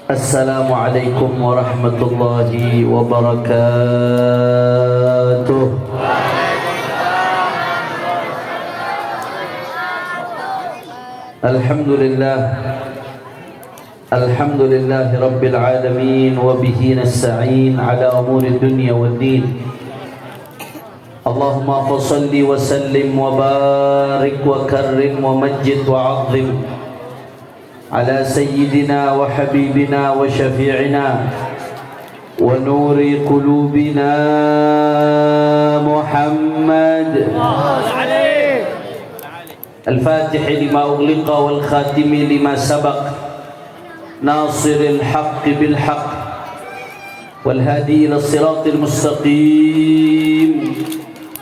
Assalamualaikum warahmatullahi wabarakatuh. Alhamdulillah, alhamdulillahi rabbil alamin, wa bihi nasta'in ala umuri dunya waddin. Allahumma fasalli wa sallim wa barik wa karrim wa majid wa azim على سيدنا وحبيبنا وشفيعنا ونور قلوبنا محمد الفاتح لما أغلق والخاتم لما سبق ناصر الحق بالحق والهادي إلى الصراط المستقيم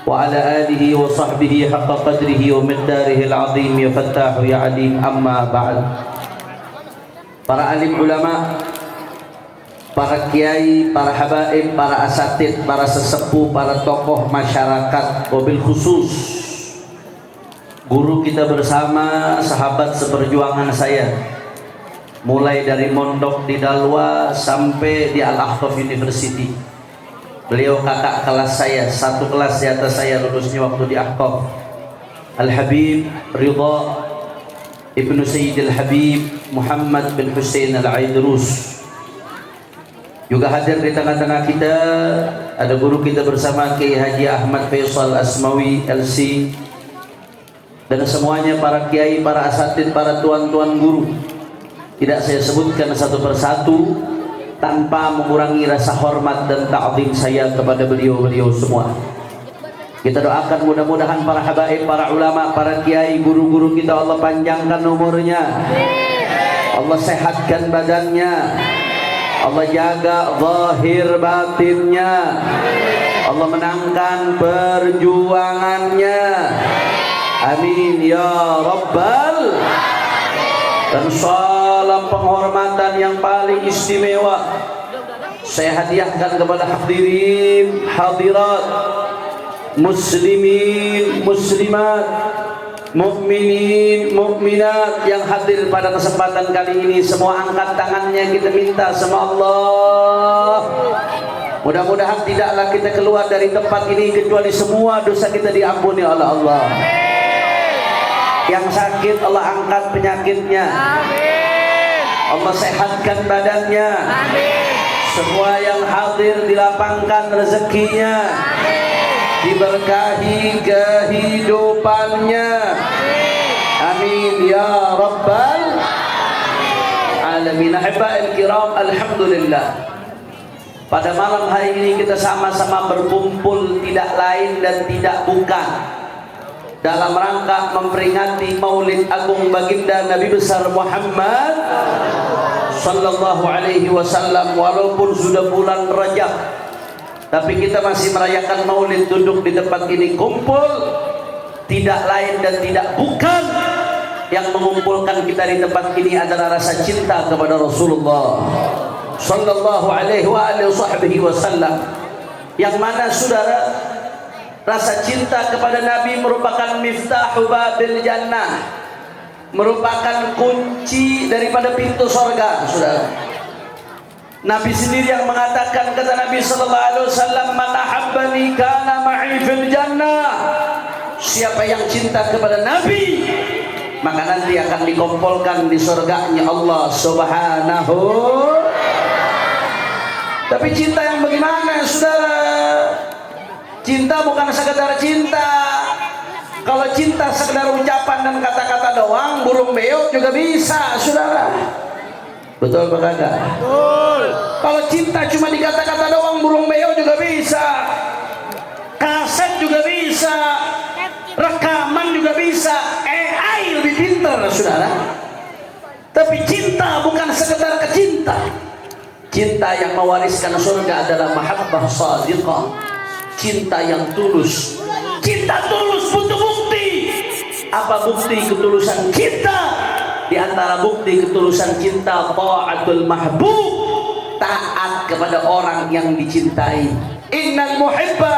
وعلى آله وصحبه حق قدره ومقداره العظيم يا فتاح يا عليم. أما بعد. Para alim ulama, para kiai, para habaib, para asatid, para sesepuh, para tokoh masyarakat, wabil khusus guru kita bersama, sahabat seperjuangan saya, mulai dari mondok di Dalwa sampai di Al-Ahqaf University. Beliau kakak kelas saya, satu kelas di atas saya lulusnya waktu di Ahqaf. Al-Habib Ridha Ibnu Sayyidil Habib Muhammad bin Hussein Al-Aidrus juga hadir di tengah-tengah kita. Ada guru kita bersama Kiai Haji Ahmad Faisal Asmawi LC, dan semuanya para kiai, para asatid, para tuan-tuan guru. Tidak saya sebutkan satu persatu tanpa mengurangi rasa hormat dan ta'zim saya kepada beliau-beliau semua. Kita doakan mudah-mudahan para habaib, para ulama, para kiai, guru-guru kita Allah panjangkan umurnya, Allah sehatkan badannya, Allah jaga zahir batinnya, Allah menangkan perjuangannya. Amin ya rabbal. Dan salam penghormatan yang paling istimewa saya hadiahkan kepada hadirin hadirat, muslimin muslimat, mukminin mukminat yang hadir pada kesempatan kali ini. Semua angkat tangannya, kita minta sama Allah, mudah-mudahan tidaklah kita keluar dari tempat ini kecuali semua dosa kita diampuni oleh Allah. Yang sakit Allah angkat penyakitnya, Allah sehatkan badannya. Semua yang hadir dilapangkan rezekinya, diberkahi kehidupannya. Amin ya rabbal alamin. Ahibba'il kiram, alhamdulillah, pada malam hari ini kita sama-sama berkumpul tidak lain dan tidak bukan dalam rangka memperingati Maulid Agung Baginda Nabi besar Muhammad sallallahu alaihi wasallam. Walaupun sudah bulan Rajab, tapi kita masih merayakan Maulid, duduk di tempat ini kumpul tidak lain dan tidak bukan yang mengumpulkan kita di tempat ini adalah rasa cinta kepada Rasulullah sallallahu alaihi wasallam, yang mana saudara, rasa cinta kepada Nabi merupakan miftahu babil jannah, merupakan kunci daripada pintu surga, saudara. Nabi sendiri yang mengatakan, kata Nabi sallallahu alaihi wasallam, man ahabbani kana ma'i fil jannah. Siapa yang cinta kepada Nabi, maka nanti akan dikumpulkan di surganya Allah Subhanahu. Tapi cinta yang bagaimana, saudara? Cinta bukan sekedar cinta. Kalau cinta sekedar ucapan dan kata-kata doang, burung beo juga bisa, saudara. Betul apa kagak? Betul. Kalau cinta cuma di kata-kata doang, burung beo juga bisa, kaset juga bisa, rekaman juga bisa, AI lebih pintar, saudara. Tapi cinta bukan sekedar kecinta. Cinta yang mewariskan surga adalah mahabbah shadiqah, cinta yang tulus. Cinta tulus butuh bukti. Apa bukti ketulusan cinta? Di antara bukti ketulusan cinta, ta'atul mahbub, taat kepada orang yang dicintai. Innal muhibba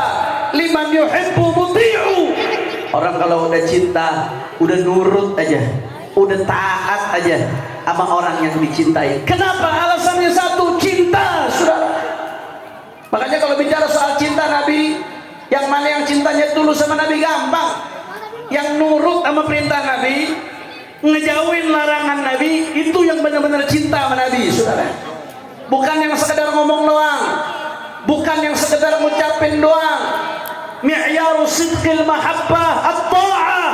liman yuhibbu muti'u. Orang kalau udah cinta, udah nurut aja. udah taat aja sama orang yang dicintai. Kenapa? Alasannya satu, cinta, saudara. Makanya kalau bicara soal cinta Nabi, yang mana yang cintanya tulus sama Nabi gampang. Yang nurut sama perintah Nabi, ngejauhin larangan Nabi, itu yang benar-benar cinta sama Nabi, saudara. Bukan yang sekedar ngomong doang, bukan yang sekedar ngucapin doang. Mi'yaru sidqil mahabbah at-ta'ah.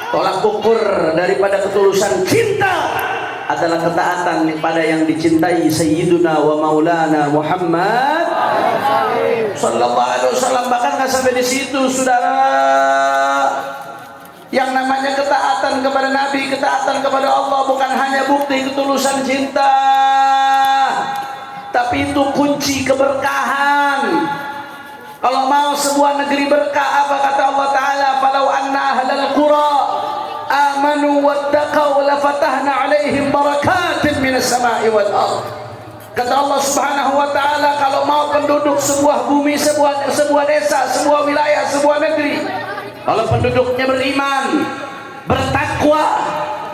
Tolak ukur daripada ketulusan cinta adalah ketaatan kepada yang dicintai Sayyiduna wa Maulana Muhammad sallallahu alaihi wasallam. Bahkan nggak sampai di situ, saudara. Yang namanya ketaatan kepada Nabi, ketaatan kepada Allah bukan hanya bukti ketulusan cinta, tapi itu kunci keberkahan. Kalau mau sebuah negeri berkah, apa kata Allah Ta'ala? Falau anna ahlal qura amanu wattaqau lafatahna alaihim barakatin minas sama'i wal ardh. Kata Allah Subhanahu wa Ta'ala, kalau mau penduduk sebuah bumi, sebuah desa, sebuah wilayah, sebuah negeri, kalau penduduknya beriman, bertakwa,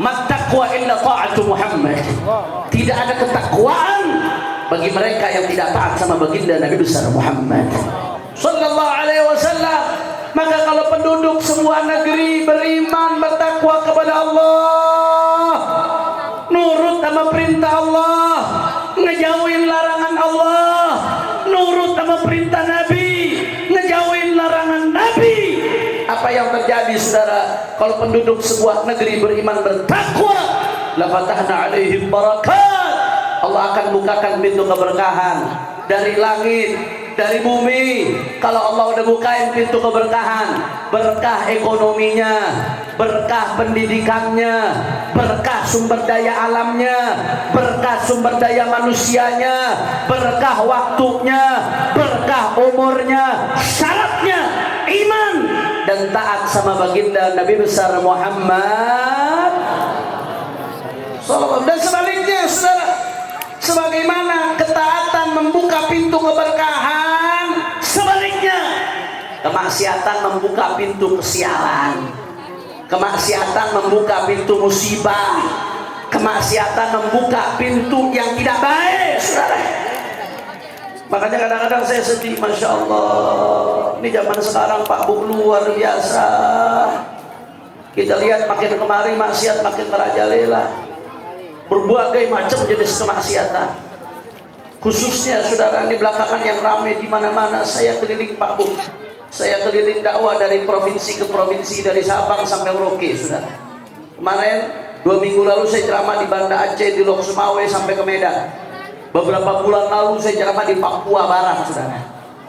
mattaqwa illa ta'atu Muhammad. Tidak ada ketakwaan bagi mereka yang tidak taat sama baginda Nabi besar Muhammad sallallahu alaihi wasallam. Maka kalau penduduk sebuah negeri beriman, bertakwa kepada Allah, nurut sama perintah Allah, ngejauhin larangan Allah, nurut sama perintah Nabi, ngejauhin larangan Nabi, apa yang terjadi, saudara? Kalau penduduk sebuah negeri beriman, bertakwa, la fatahna alaihim barakat. Allah akan bukakan pintu keberkahan dari langit, dari bumi. Kalau Allah udah bukain pintu keberkahan, berkah ekonominya, berkah pendidikannya, berkah sumber daya alamnya, berkah sumber daya manusianya, berkah waktunya, berkah umurnya. Syaratnya iman dan taat sama baginda Nabi besar Muhammad sallallahu. Dan sebaliknya, saudara, sebagaimana ketaatan membuka pintu keberkahan, sebaliknya kemaksiatan membuka pintu kesialan, kemaksiatan membuka pintu musibah, kemaksiatan membuka pintu yang tidak baik, saudara. Makanya kadang-kadang saya sedih, Masya Allah, ini zaman sekarang Pak Bu luar biasa. Kita lihat makin kemari maksiat makin merajalela, berbagai macam jenis kemaksiatan. Khususnya, saudara, ini belakangan yang ramai di mana-mana. Saya keliling Pak Bu, saya keliling dakwah dari provinsi ke provinsi, dari Sabang sampai Merauke, saudara. Kemarin 2 minggu lalu saya ceramah di Banda Aceh, di Lok Sumawe sampai ke Medan. Beberapa bulan lalu saya ceramah di Papua Barat, saudara.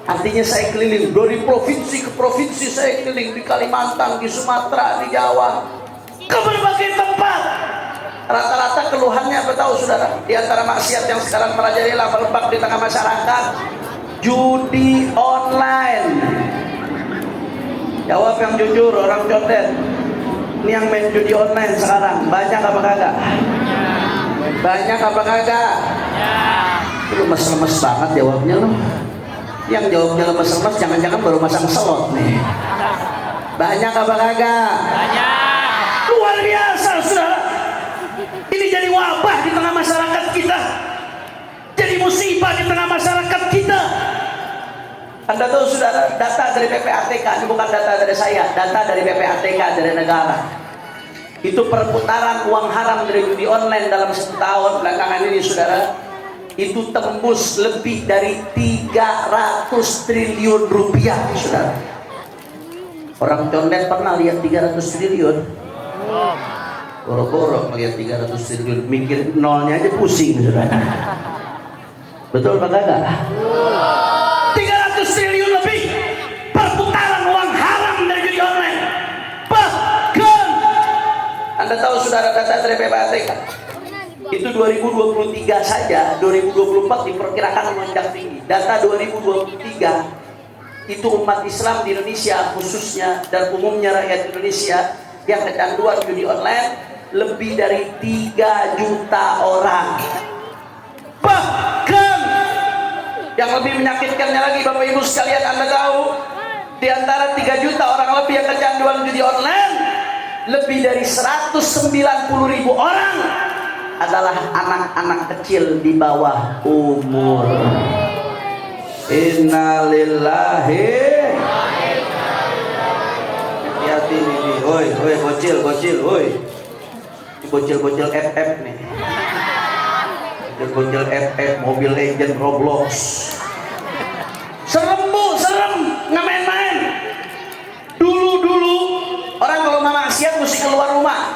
Artinya saya keliling dari provinsi ke provinsi, saya keliling di Kalimantan, di Sumatera, di Jawa, ke berbagai tempat. Rata-rata keluhannya apa tahu, saudara? Di antara maksiat yang sekarang merajalela merebak di tengah masyarakat, judi online. Jawab yang jujur, orang condet. Ini yang main judi online sekarang banyak apa kagak? Banyak apa kagak? Lu lemes-lemes banget jawabnya lo. Yang jawabnya lemes-lemes jangan-jangan baru masang slot nih. Banyak apa kagak? Banyak. Luar biasa, saudara. Ini jadi wabah di tengah masyarakat kita, jadi musibah di tengah masyarakat kita. Anda tahu, saudara, data dari PPATK, ini bukan data dari saya, data dari PPATK dari negara. Itu perputaran uang haram dari judi online dalam 1 tahun belakangan ini, saudara, itu tembus lebih dari 300 triliun rupiah, saudara. Orang condet pernah lihat 300 triliun? Boro-boro melihat 300 triliun, mikir nolnya aja pusing, saudara. Betul apa enggak? 300 triliun lebih perputaran uang haram dari judi online. Bahkan Anda tahu, saudara, data dari PPATK itu 2023 saja, 2024 diperkirakan melonjak tinggi. Data 2023 itu umat Islam di Indonesia khususnya dan umumnya rakyat Indonesia yang kecanduan judi online lebih dari 3 juta orang. Bahkan yang lebih menyakitkannya lagi, Bapak Ibu sekalian, Anda tahu, di antara 3 juta orang lebih yang kecanduan judi online, lebih dari 190.000 orang adalah anak-anak kecil di bawah umur. Innalillahi. Hati-hati nih, oi bocil, oi. Bocil FF nih. Bocil FF, Mobile Legend, Roblox. Serem bu, serem, nggak main-main. Dulu orang kalau mau maksiat mesti keluar rumah.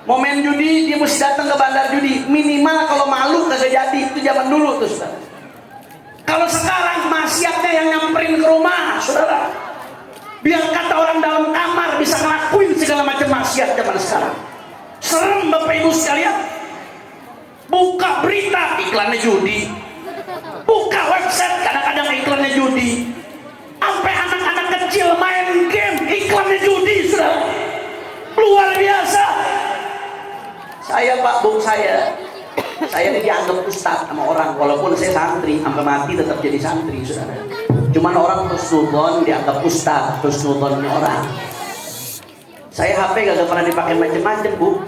Mau main judi dia mesti datang ke bandar judi. Minimal kalau malu kagak jadi, itu zaman dulu tuh saudara. Kalau sekarang maksiatnya yang nyamperin ke rumah saudara. Biar kata orang dalam kamar bisa ngelakuin segala macam maksiat zaman sekarang. Serem Bapak Ibu sekalian. Buka berita iklannya judi. Buka website kadang-kadang iklannya judi. Sampai anak-anak kecil main game iklannya judi saudara. Luar biasa. Saya Pak Bu, saya ini dianggap ustaz sama orang, walaupun saya santri, sampai mati tetap jadi santri saudara. Cuman orang terus nonton dianggap ustaz, terus nontonnya orang. Saya HP gak pernah dipakai macam-macam Bu.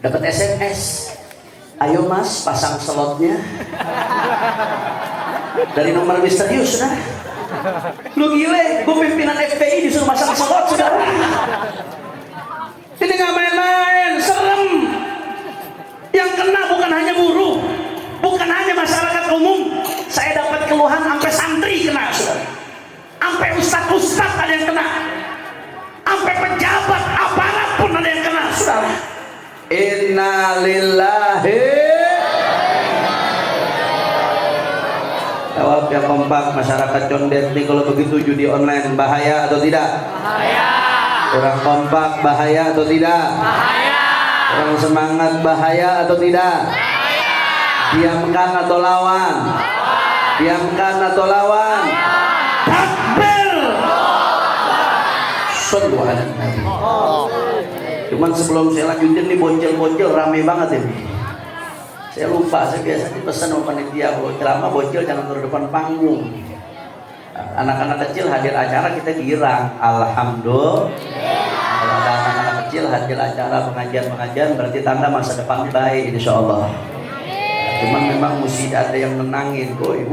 Dapat SMS, ayo mas pasang slotnya. Dari nomor misterius saudara. Lu gile, gue pimpinan FPI disuruh pasang slot saudara. Ini gak main-main, serem. Yang kena bukan hanya buruh, bukan hanya masyarakat umum. Saya dapat keluhan sampai santri kena saudara. Sampai ustaz-ustaz ada yang kena. Sampai pejabat aparat pun ada yang kena saudara. Innalillahi. Jawab yang kompak masyarakat condet nih, kalau begitu judi online bahaya atau tidak? Bahaya. Orang kompak bahaya atau tidak? Bahaya. Orang semangat bahaya atau tidak? Bahaya. Diamkan atau lawan? Diamkan atau lawan? Takbir. Sallu ala Nabi. Cuman sebelum saya lanjutin nih, bocil-bocil rame banget ini. Saya lupa, saya biasanya pesan sama panitia kalau ceramah bocil jangan turun depan panggung. Anak-anak kecil hadir acara kita girang, alhamdulillah. Kalau ada anak-anak kecil hadir acara pengajian berarti tanda masa depan baik insya Allah. Cuman memang mesti ada yang menangin, woi.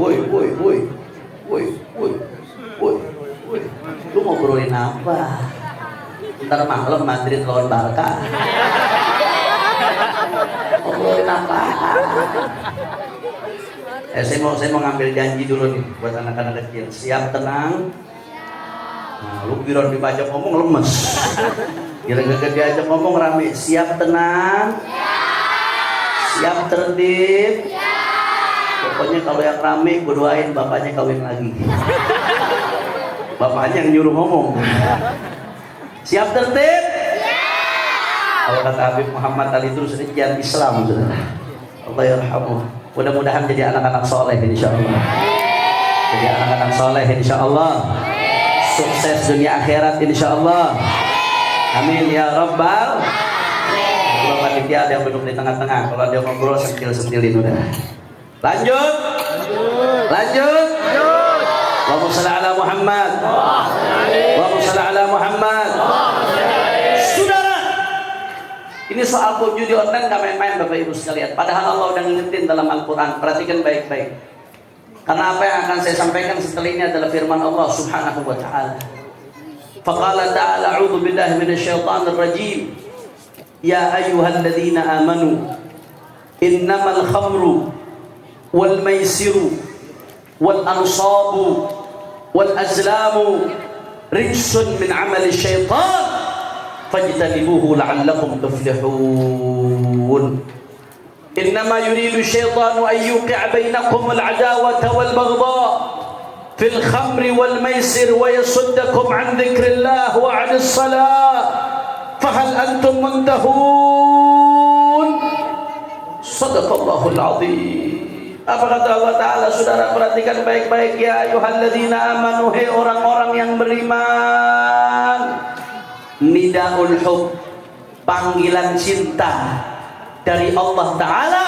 Lu ngobrolin apa? Ntar malam Madrid lawan Barca. Ngobrolin apa? Saya mau ngambil janji dulu nih buat anak-anak kecil. Siap tenang. Nah, lu biron dibaca ngomong lemes. Kira-kira diajak ngomong rame. Siap tenang. Siap tertib. Pokoknya kalau yang rame gue doain bapaknya kawin lagi. Bapaknya yang nyuruh ngomong. Siap tertib? Kalau kata Habib Muhammad Ali terus rijan Islam saudara. Allah yarhamuh. Mudah-mudahan jadi anak-anak soleh insyaallah. Jadi anak-anak soleh insyaallah. Sukses dunia akhirat insyaallah. Amin ya rabbal. Kalau panitia ada yang duduk di tengah-tengah, kalau dia ngobrol sentil-sentilin udah. Lanjut. Allahumma shalli ala Muhammad. Allahumma shalli ala Muhammad. Saudara, ini soal judi online gak main-main Bapak Ibu sekalian. Padahal Allah udah ngingetin dalam Al-Quran. Perhatikan baik-baik. Karena apa yang akan saya sampaikan setelah ini adalah firman Allah Subhanahu wa ta'ala. Faqala ta'ala a'udzu billahi minasyaitonir rajim. Ya ayyuhalladzina amanu innamal khamru wal maisiru wal ansabu wal azlamu rijsun min amali syaitan fajtanibuhu la'allakum tuflihun. Innama yuridu syaitanu an yuqi'a bainakum al-'adawata wal baghdha fil khamri wal maisir wa yasuddakum 'an dzikrillah wa 'anis salah fahal antum muntahun. Shadaqallahul 'azim. Apa kata Allah Ta'ala? Saudara perhatikan baik-baik. Ya ayyuhalladzina amanu, hai orang-orang yang beriman. Nidaul hub, panggilan cinta dari Allah Ta'ala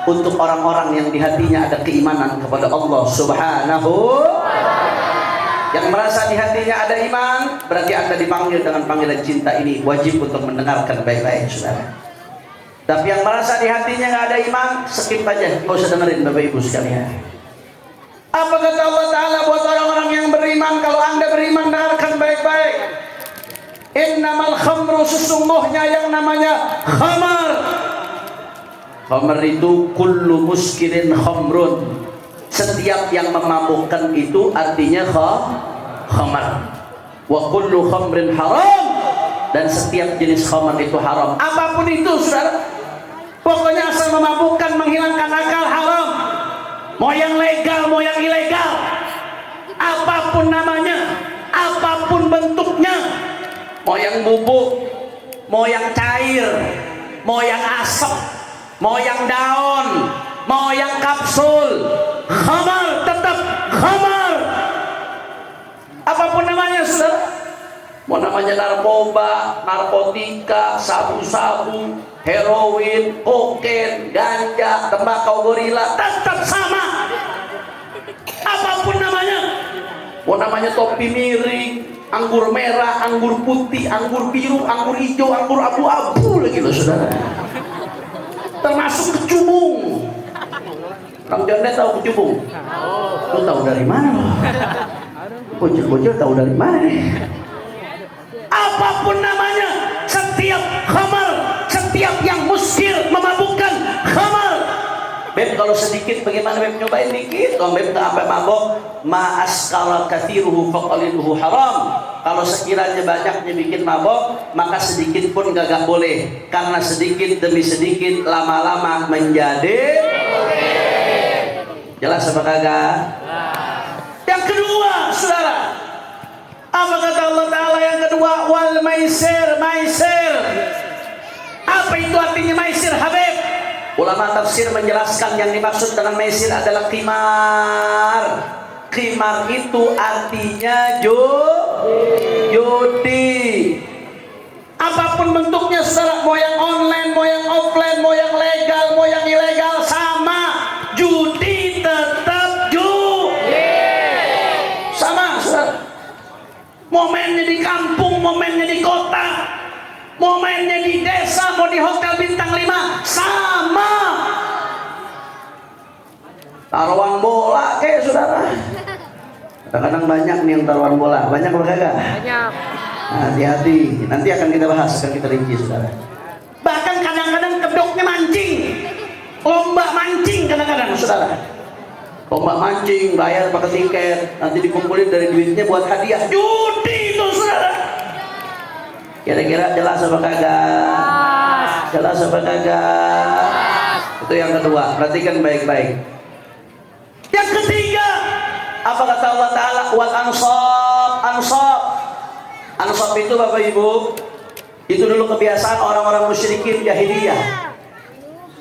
untuk orang-orang yang di hatinya ada keimanan kepada Allah Subhanahu. Yang merasa di hatinya ada iman, berarti Anda dipanggil dengan panggilan cinta ini, wajib untuk mendengarkan baik-baik, saudara. Tapi yang merasa di hatinya nggak ada iman, skip aja, nggak usah dengerin Bapak Ibu sekalian. Apa kata Allah Ta'ala buat orang-orang yang beriman? Kalau Anda beriman, dengarkan baik-baik. Innamal khamru, sesungguhnya yang namanya khamar. Khamar itu kullu muskirin khamrun. Setiap yang memabukkan itu artinya khamar. Wa kullu khamrin haram. Dan setiap jenis khamar itu haram. Apapun itu, saudara. Pokoknya asal memabukkan, menghilangkan akal, haram. Mau yang legal, mau yang ilegal, apapun namanya, apapun bentuknya, mau yang bubuk, mau yang cair, mau yang asap, mau yang daun, mau yang kapsul, khamar tetap khamar. Apapun namanya, saudara. Mau namanya narkoba, narkotika, sabu-sabu, heroin, kokain, ganja, tembakau gorila, tetap sama. Apapun namanya. Mau namanya topi miring, anggur merah, anggur putih, anggur biru, anggur hijau, anggur abu-abu lagi loh, saudara. Termasuk kecubung. Kang Jondet tahu kecubung? Lu tahu dari mana loh? Bocil-bocil tahu dari mana? Apapun namanya, setiap khamar, setiap yang muskir, memabukkan, khamar. Beb, kalau sedikit bagaimana Beb? Nyobain dikit. Kalau Beb tak sampai mabok, ma'askara kathiruhu faqaliluhu haram. Kalau sekiranya banyaknya bikin mabok, maka sedikit pun gak boleh. Karena sedikit demi sedikit lama-lama menjadi. Jelas apa kagak? Yang kedua, saudara, apa kata Allah Ta'ala yang kedua? Wal maisir, maisir. Apa itu artinya maisir, Habib? Ulama tafsir menjelaskan yang dimaksud dengan maisir adalah qimar. Qimar itu artinya judi. Apapun bentuknya, saudara, mau yang online, mau yang offline, mau yang legal, mau yang ilegal, sama. Judi tetap judi. Sama, saudara. Momennya di kampung, momennya di kota, momennya di desa, mau di hotel bintang 5, sama. Taruhan bola kayak, saudara. Kadang-kadang banyak nih yang taruhan bola. Banyak apa kagak? Banyak. Nah, hati-hati, nanti akan kita bahas, akan kita rinci, saudara. Bahkan kadang-kadang kedoknya mancing, lomba mancing kadang-kadang, saudara. Lomba mancing, bayar pakai tiket, nanti dikumpulin dari duitnya buat hadiah. Judi itu, saudara. Kira-kira jelas apa kagak? Jelas apa kagak? Itu yang kedua, perhatikan baik-baik. Yang ketiga, apa kata Allah Ta'ala? Wal ansab, ansab. Ansab itu Bapak Ibu, itu dulu kebiasaan orang-orang musyrikin jahiliyah.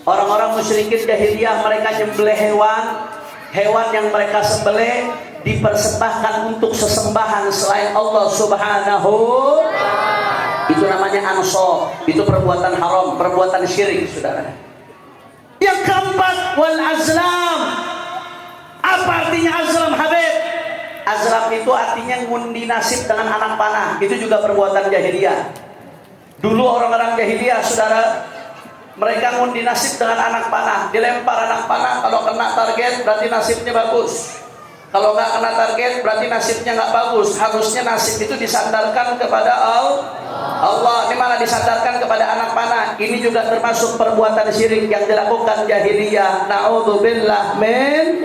Orang-orang musyrikin jahiliyah, mereka nyembelih hewan yang mereka sembelih dipersembahkan untuk sesembahan selain Allah Subhanahu. Itu namanya ansab. Itu perbuatan haram, perbuatan syirik, saudara. Yang keempat, wal azlam. Apa artinya azlam, Habib? Azlam itu artinya ngundi nasib dengan anak panah. Itu juga perbuatan jahiliyah. Dulu orang-orang jahiliyah, saudara, mereka ngundi nasib dengan anak panah. Dilempar anak panah, kalau kena target berarti nasibnya bagus. Kalau nggak kena target berarti nasibnya nggak bagus. Harusnya nasib itu disandarkan kepada Allah. Ini malah disandarkan kepada anak panah. Ini juga termasuk perbuatan syirik yang dilakukan jahiliyah. Na'udzubillah min.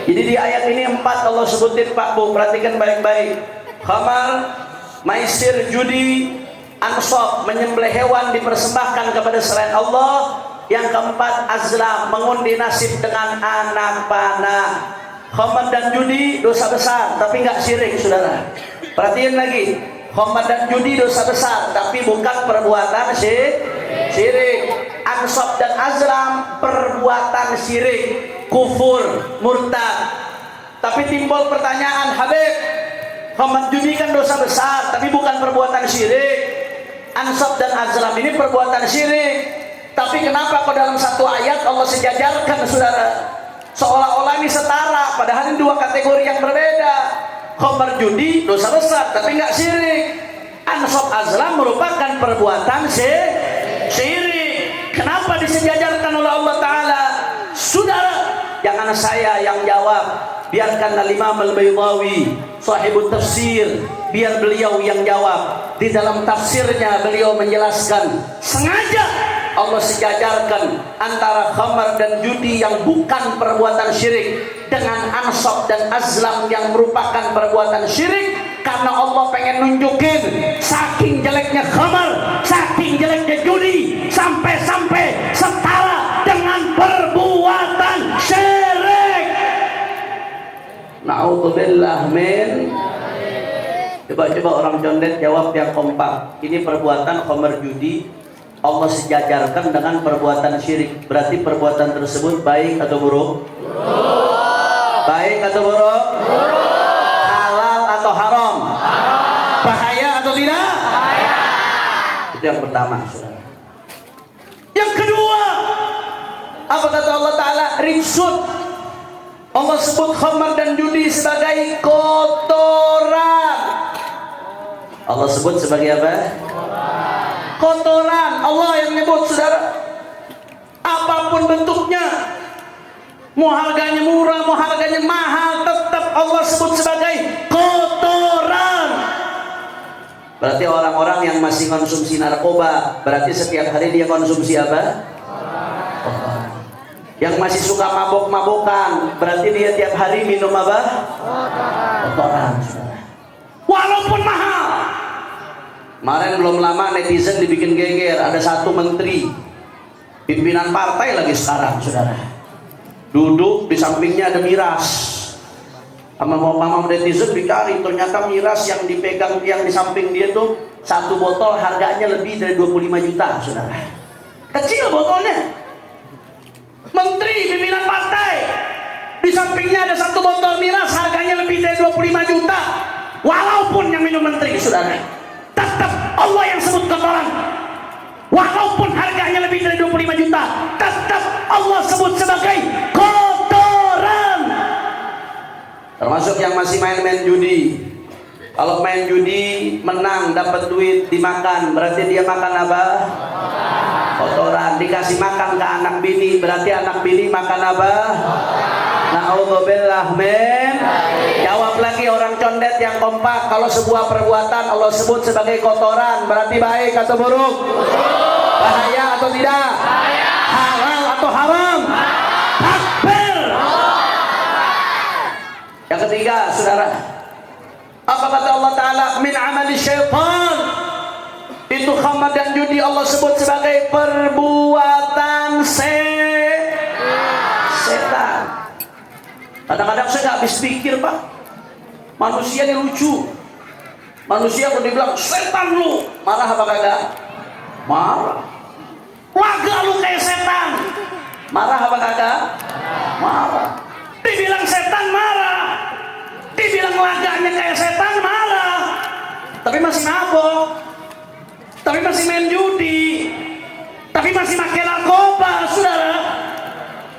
Jadi di ayat ini 4 Allah sebutin, Pak Bu, perhatikan baik-baik. Khamar, maisir, judi, ansab, menyembelih hewan dipersembahkan kepada selain Allah. Yang keempat, azlam, mengundi nasib dengan anak panah. Khamar dan judi dosa besar, tapi nggak syirik, saudara. Perhatiin lagi, khamar dan judi dosa besar, tapi bukan perbuatan syirik. Ansab dan azlam perbuatan syirik, kufur, murtad. Tapi timbul pertanyaan, Habib, khamar judi kan dosa besar, tapi bukan perbuatan syirik. Ansab dan azlam ini perbuatan syirik. Tapi kenapa kok dalam satu ayat Allah sejajarkan, saudara? Seolah-olah ini setara, padahal ini dua kategori yang berbeda. khamar judi dosa besar tapi nggak syirik. Ansab azlam merupakan perbuatan syirik. Kenapa disejajarkan oleh Allah Ta'ala? Saudara, jangan saya yang jawab, biarkan Al-Imam Al-Baydawi sahibut tafsir, biar beliau yang jawab. Di dalam tafsirnya beliau menjelaskan, sengaja Allah sejajarkan antara khamar dan judi yang bukan perbuatan syirik dengan ansab dan azlam yang merupakan perbuatan syirik, karena Allah pengen nunjukin saking jeleknya khamar, saking jeleknya judi, sampai-sampai setara dengan perbuatan syirik. Na'udzubillah min. Coba orang condet jawab yang kompak. Ini perbuatan khamar judi Allah sejajarkan dengan perbuatan syirik. Berarti perbuatan tersebut baik atau buruk? Baik atau buruk? Halal atau haram? Bahaya atau tidak? Itu yang pertama, saudara. Yang kedua, apa kata Allah Ta'ala? Rijsun. Allah sebut khamar dan judi sebagai kotoran. Allah sebut sebagai apa? Kotoran. Allah yang nyebut, saudara. Apapun bentuknya, mau harganya murah, mau harganya mahal, tetap Allah sebut sebagai kotoran. Berarti orang-orang yang masih konsumsi narkoba, berarti setiap hari dia konsumsi apa? Kotoran. Yang masih suka mabok-mabokan, berarti dia tiap hari minum apa? Kotoran, saudara. Walaupun mahal. Kemarin belum lama netizen dibikin geger, ada satu menteri pimpinan partai lagi sekarang, saudara, duduk di sampingnya ada miras. Sama netizen dicari, ternyata miras yang dipegang yang di samping dia tuh satu botol harganya lebih dari 25 juta, saudara. Kecil botolnya. Menteri pimpinan partai, di sampingnya ada satu botol miras harganya lebih dari 25 juta. Walaupun yang minum menteri, saudara, tetap Allah yang sebut kotoran. Walaupun harganya lebih dari 25 juta, tetap Allah sebut sebagai kotoran. Termasuk yang masih main-main judi. Kalau main judi menang dapat duit dimakan, berarti dia makan apa? Kotoran. Dikasih makan ke anak bini, berarti anak bini makan apa? Na'udzubillah min. Jawab lagi orang condet yang kompak. Kalau sebuah perbuatan Allah sebut sebagai kotoran, berarti baik atau buruk? Bahaya atau tidak? Halal atau haram? Takbir. Yang ketiga, saudara, apa kata Allah Ta'ala? Min amali syaitan. Itu khamar dan judi Allah sebut sebagai perbuatan setan. Kadang-kadang saya nggak habis pikir, Pak. Manusia ini lucu. Manusia kalau dibilang setan lu, marah apa kagak? Marah. Wagah lu kayak setan, marah apa kagak? Marah. Dibilang setan marah, dibilang wagahnya kayak setan marah. Tapi masih mabok, tapi masih main judi, tapi masih makan narkoba, saudara.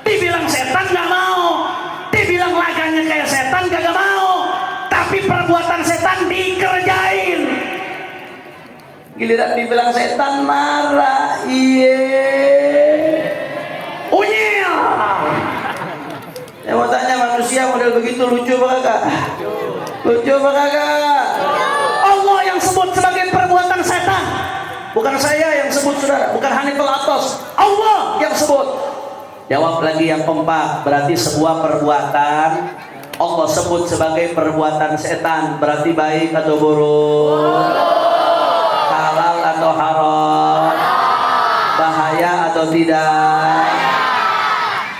Dibilang setan nggak mau, dibilang laganya kayak setan kagak mau, tapi perbuatan setan dikerjain. Giliran dibilang setan marah, unyil. Saya mau tanya, manusia model begitu lucu apa kagak? Lucu apa kagak? Allah yang sebut sebagai perbuatan setan, bukan saya yang sebut, saudara. Bukan Haniful Atos, Allah yang sebut. Jawab lagi yang kompak. Berarti sebuah perbuatan Allah sebut sebagai perbuatan setan, berarti baik atau buruk? Halal atau haram? Bahaya atau tidak?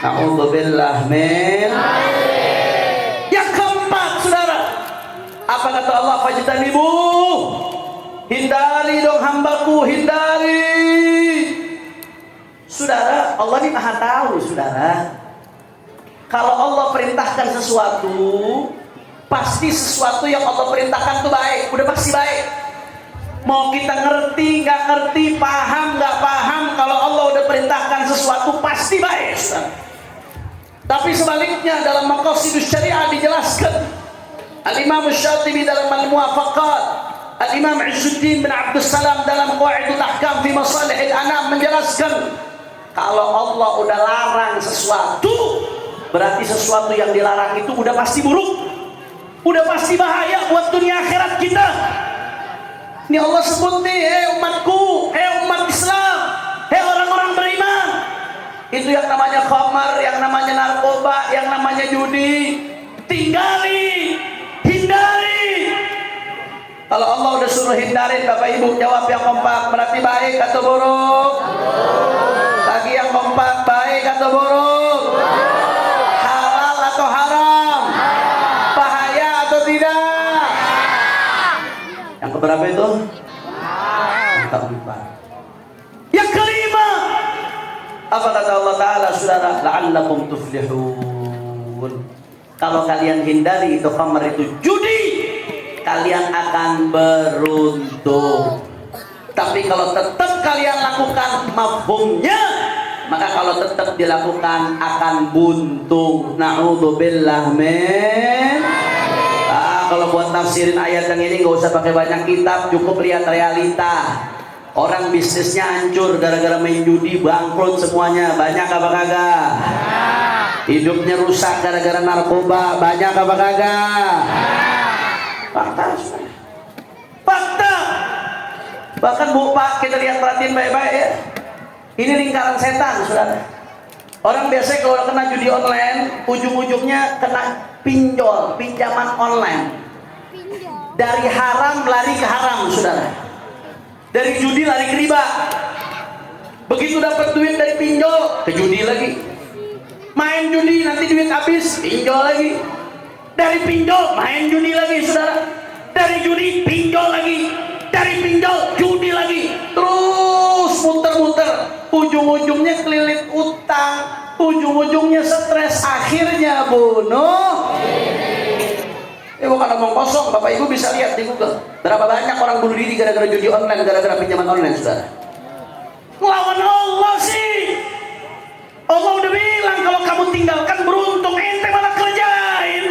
Na'udzubillah min. Yang keempat, saudara, apa kata Allah? Fajtanibu, hindari dong hambaku, hindari. Saudara, Allah ini maha tahu, saudara. Kalau Allah perintahkan sesuatu, pasti sesuatu yang Allah perintahkan itu baik, udah pasti baik. Mau kita ngerti, nggak ngerti, paham, nggak paham, kalau Allah udah perintahkan sesuatu pasti baik, saudara. Tapi sebaliknya dalam maqasidus syariah dijelaskan, Al-Imam Syatibi dalam Al-Muwafaqat, Al-Imam Izzuddin bin Abdus Salam dalam Qawaidul Ahkam fi Masalihil Anam menjelaskan, kalau Allah udah larang sesuatu, berarti sesuatu yang dilarang itu udah pasti buruk, udah pasti bahaya buat dunia akhirat kita. Ini Allah sebut nih, hei umatku, hei umat Islam, hei orang-orang beriman, itu yang namanya khamar, yang namanya narkoba, yang namanya judi, tinggali, hindari. Kalau Allah udah suruh hindarin, Bapak Ibu jawab yang kompak, berarti baik atau buruk? Lagi yang kompak, baik atau buruk? Halal atau haram? Bahaya atau tidak? Yang keberapa itu? Yang keempat. Yang kelima, apa kata Allah Ta'ala, saudara? La'allakum tuflihun. Kalau kalian hindari itu khamar, itu judi, kalian akan beruntung. Tapi kalau tetap kalian lakukan mafhumnya, maka kalau tetap dilakukan akan buntung. Na'udzubillah min. Kalau buat tafsirin ayat yang ini nggak usah pakai banyak kitab, cukup lihat realita. Orang bisnisnya hancur gara-gara main judi, bangkrut semuanya. Banyak apa kagak? Hidupnya rusak gara-gara narkoba. Banyak apa kagak? Fakta. Fakta. Bahkan Bu Pak, kita lihat, perhatiin baik-baik ya. Ini lingkaran setan, saudara. Orang biasanya kalau kena judi online, ujung-ujungnya kena pinjol, pinjaman online. Dari haram lari ke haram, saudara. Dari judi lari ke riba. Begitu dapat duit dari pinjol, ke judi lagi. Main judi, nanti duit habis, pinjol lagi. Dari pinjol, main judi lagi, saudara. Dari judi, pinjol lagi. Dari pinjol, judi lagi. Terus muter-muter. Ujung-ujungnya kelilit utang. Ujung-ujungnya stres. Akhirnya bunuh. Ini bukan omong kosong. Bapak Ibu bisa lihat di Google. Berapa banyak orang bunuh diri gara-gara judi online, gara-gara pinjaman online, saudara. Melawan Allah sih. Allah udah bilang kalau kamu tinggalkan beruntung, ente malah kerjain.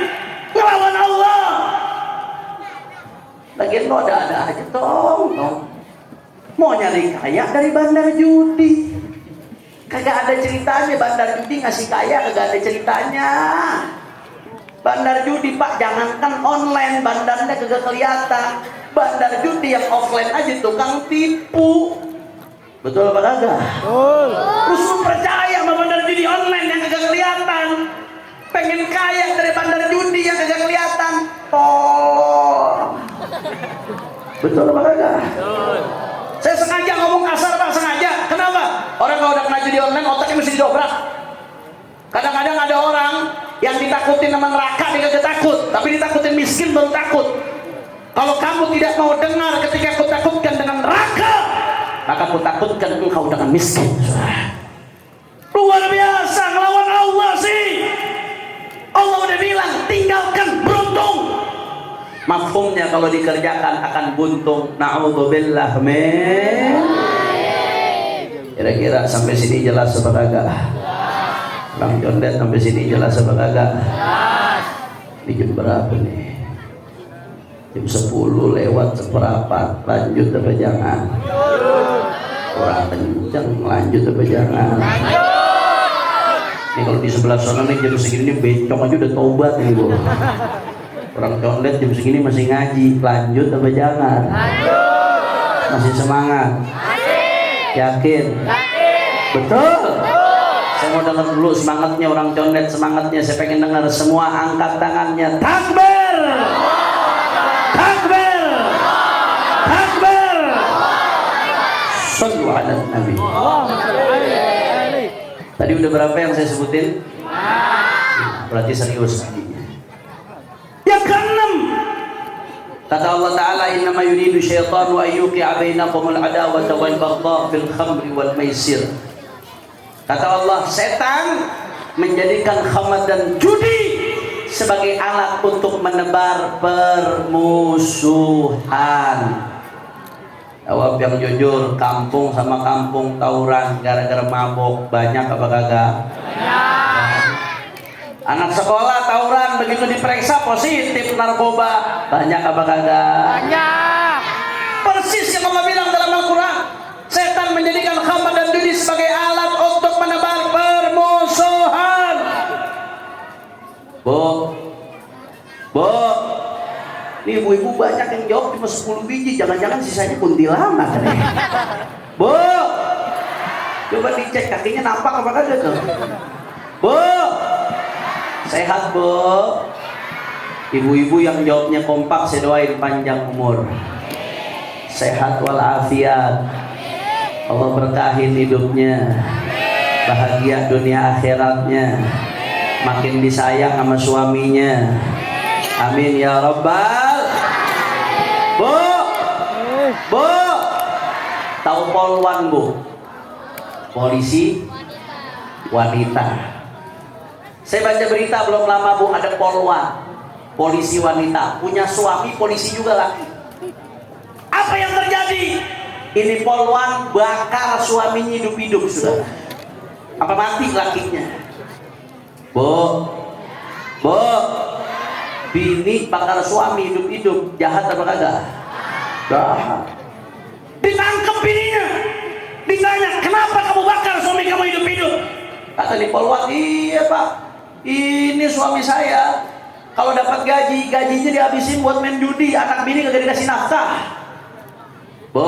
Ngelawan Allah. Lagian lo ada-ada aja tong. Mau nyari kaya dari bandar judi. Kagak ada ceritanya bandar judi ngasih kaya, kagak ada ceritanya. Bandar judi Pak, jangankan online, bandarnya kagak kelihatan. Bandar judi yang offline aja tukang tipu. Betul apa kagak? Betul. Terus lu percaya sama bandar judi online yang kagak kelihatan? Pengen kaya dari bandar judi yang kagak kelihatan? Betul apa kagak? Betul. Saya sengaja ngomong kasar Pak, sengaja. Kenapa? Orang kalau udah kena judi online otaknya mesti didobrak. Kadang-kadang ada orang yang ditakutin sama neraka dia kagak takut, tapi ditakutin miskin baru takut. Kalau kamu tidak mau dengar ketika aku takutkan dengan neraka, maka aku takutkan engkau dengan miskin. Luar biasa ngelawan Allah sih. Allah udah bilang tinggalkan beruntung. Mafhumnya kalau dikerjakan akan buntung. Na'udzubillah min. Kira-kira sampai sini jelas apa kagak? Bang Jondet sampai sini jelas apa kagak? Ini jam berapa nih? Jam 10 lewat seperempat. Lanjut apa jangan? Kurang kencang, lanjut apa jangan? Ini kalau di sebelah sana nih jam segini becong aja udah tobat nih Bu. Orang Condet jam segini masih ngaji, lanjut apa jangan? Masih semangat? Yakin? Betul? Saya mau dengar dulu semangatnya orang Condet, semangatnya. Saya pengen dengar semua angkat tangannya. Takbir! Takbir! Takbir! Sallu ala Nabi. Tadi udah berapa yang saya sebutin? Berarti serius tadinya. Yang keenam, kata Allah Ta'ala, innama yuridu syaitanu ayyuqi'a bainakumul adawata wal baghdha fil khamri wal maisir. Kata Allah, setan menjadikan khamar dan judi sebagai alat untuk menebar permusuhan. Jawab yang jujur, kampung sama kampung tawuran gara-gara mabok banyak apa kagak? Banyak. Anak sekolah tawuran setan begitu diperiksa positif narkoba. Banyak apa kagak? Banyak. Persis yang Allah bilang dalam Al-Quran. Setan menjadikan khamar dan judi sebagai alat untuk menebar permusuhan. Bu, ini ibu-ibu banyak yang jawab cuma 10 biji, jangan-jangan sisanya kuntilanak. Bu, coba dicek kakinya nampak apa kagak tuh? Bu, sehat bu? Ibu-ibu yang jawabnya kompak, saya doain panjang umur, sehat walafiat, Allah berkahin hidupnya, bahagia dunia akhiratnya, makin disayang sama suaminya. Amin ya Rabbal. Bu, tahu polwan bu? Polisi wanita. Saya baca berita belum lama bu, ada polwan, polisi wanita, punya suami polisi juga laki. Apa yang terjadi? Ini polwan bakar suaminya hidup-hidup sudah. Apa mati lakinya? Bu, bini bakar suami hidup-hidup, jahat apa kagak? Jahat. Ditangkap bininya, ditanya, kenapa kamu bakar suami kamu hidup-hidup? Kata di polwan, iya pak, ini suami saya kalau dapat gajinya dihabisin buat main judi, anak bini kagak dikasih nafkah. Bu,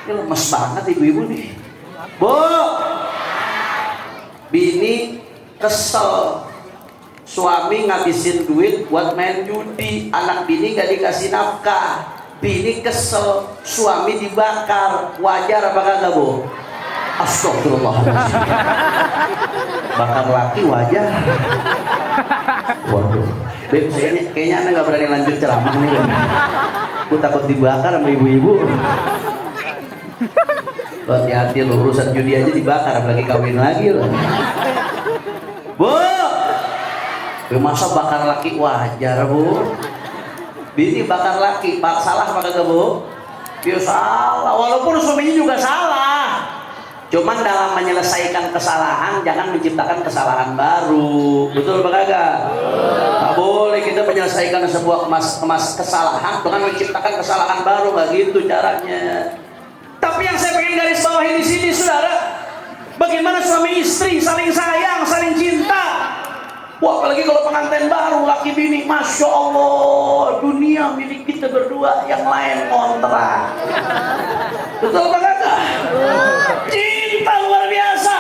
ini lemes banget ibu-ibu nih. Bu, bini kesel, suami ngabisin duit buat main judi, anak bini gak dikasih nafkah. Bini kesel, suami dibakar, wajar apa kagak bu? Astagfirullahaladzim. Bakar laki wajar. Waduh, Beb, kayaknya anda gak berani lanjut ceramah nih. Aku takut dibakar sama ibu-ibu. Hati-hati lo, urusan judi aja dibakar, apalagi kawin lagi loh. Bu, masa bakar laki wajar bu? Bini bakar laki, salah apa kagak bu? Ya salah, walaupun suaminya juga salah. Cuman dalam menyelesaikan kesalahan jangan menciptakan kesalahan baru. Betul apa kagak? Gak boleh kita menyelesaikan sebuah kesalahan dengan menciptakan kesalahan baru, gak gitu caranya. Tapi yang saya pengen garis bawahi di sini saudara, bagaimana suami istri saling sayang, saling cinta. Wah, apalagi kalau pengantin baru, laki bini, masya Allah, dunia milik kita berdua, yang lain kontrak. Betul apa kagak? Cinta luar biasa.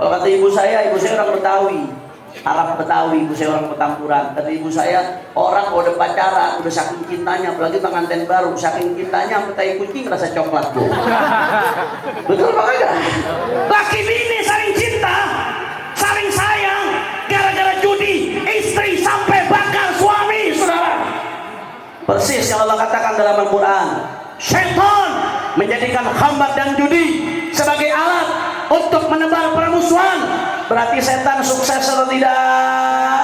Kalau kata ibu saya orang Betawi, Arab Betawi, ibu saya orang Petamburan. Kata ibu saya, orang kalau udah pacaran, udah saking cintanya, apalagi pengantin baru, saking cintanya, sampai kucing rasa coklat bu. Betul apa kagak? Laki bini saling cinta, saling sayang. Gara-gara judi, istri sampai bakar suami, saudara. Persis yang Allah katakan dalam Al-Quran. Syaitan menjadikan khamar dan judi sebagai alat untuk menebar permusuhan. Berarti setan sukses atau tidak?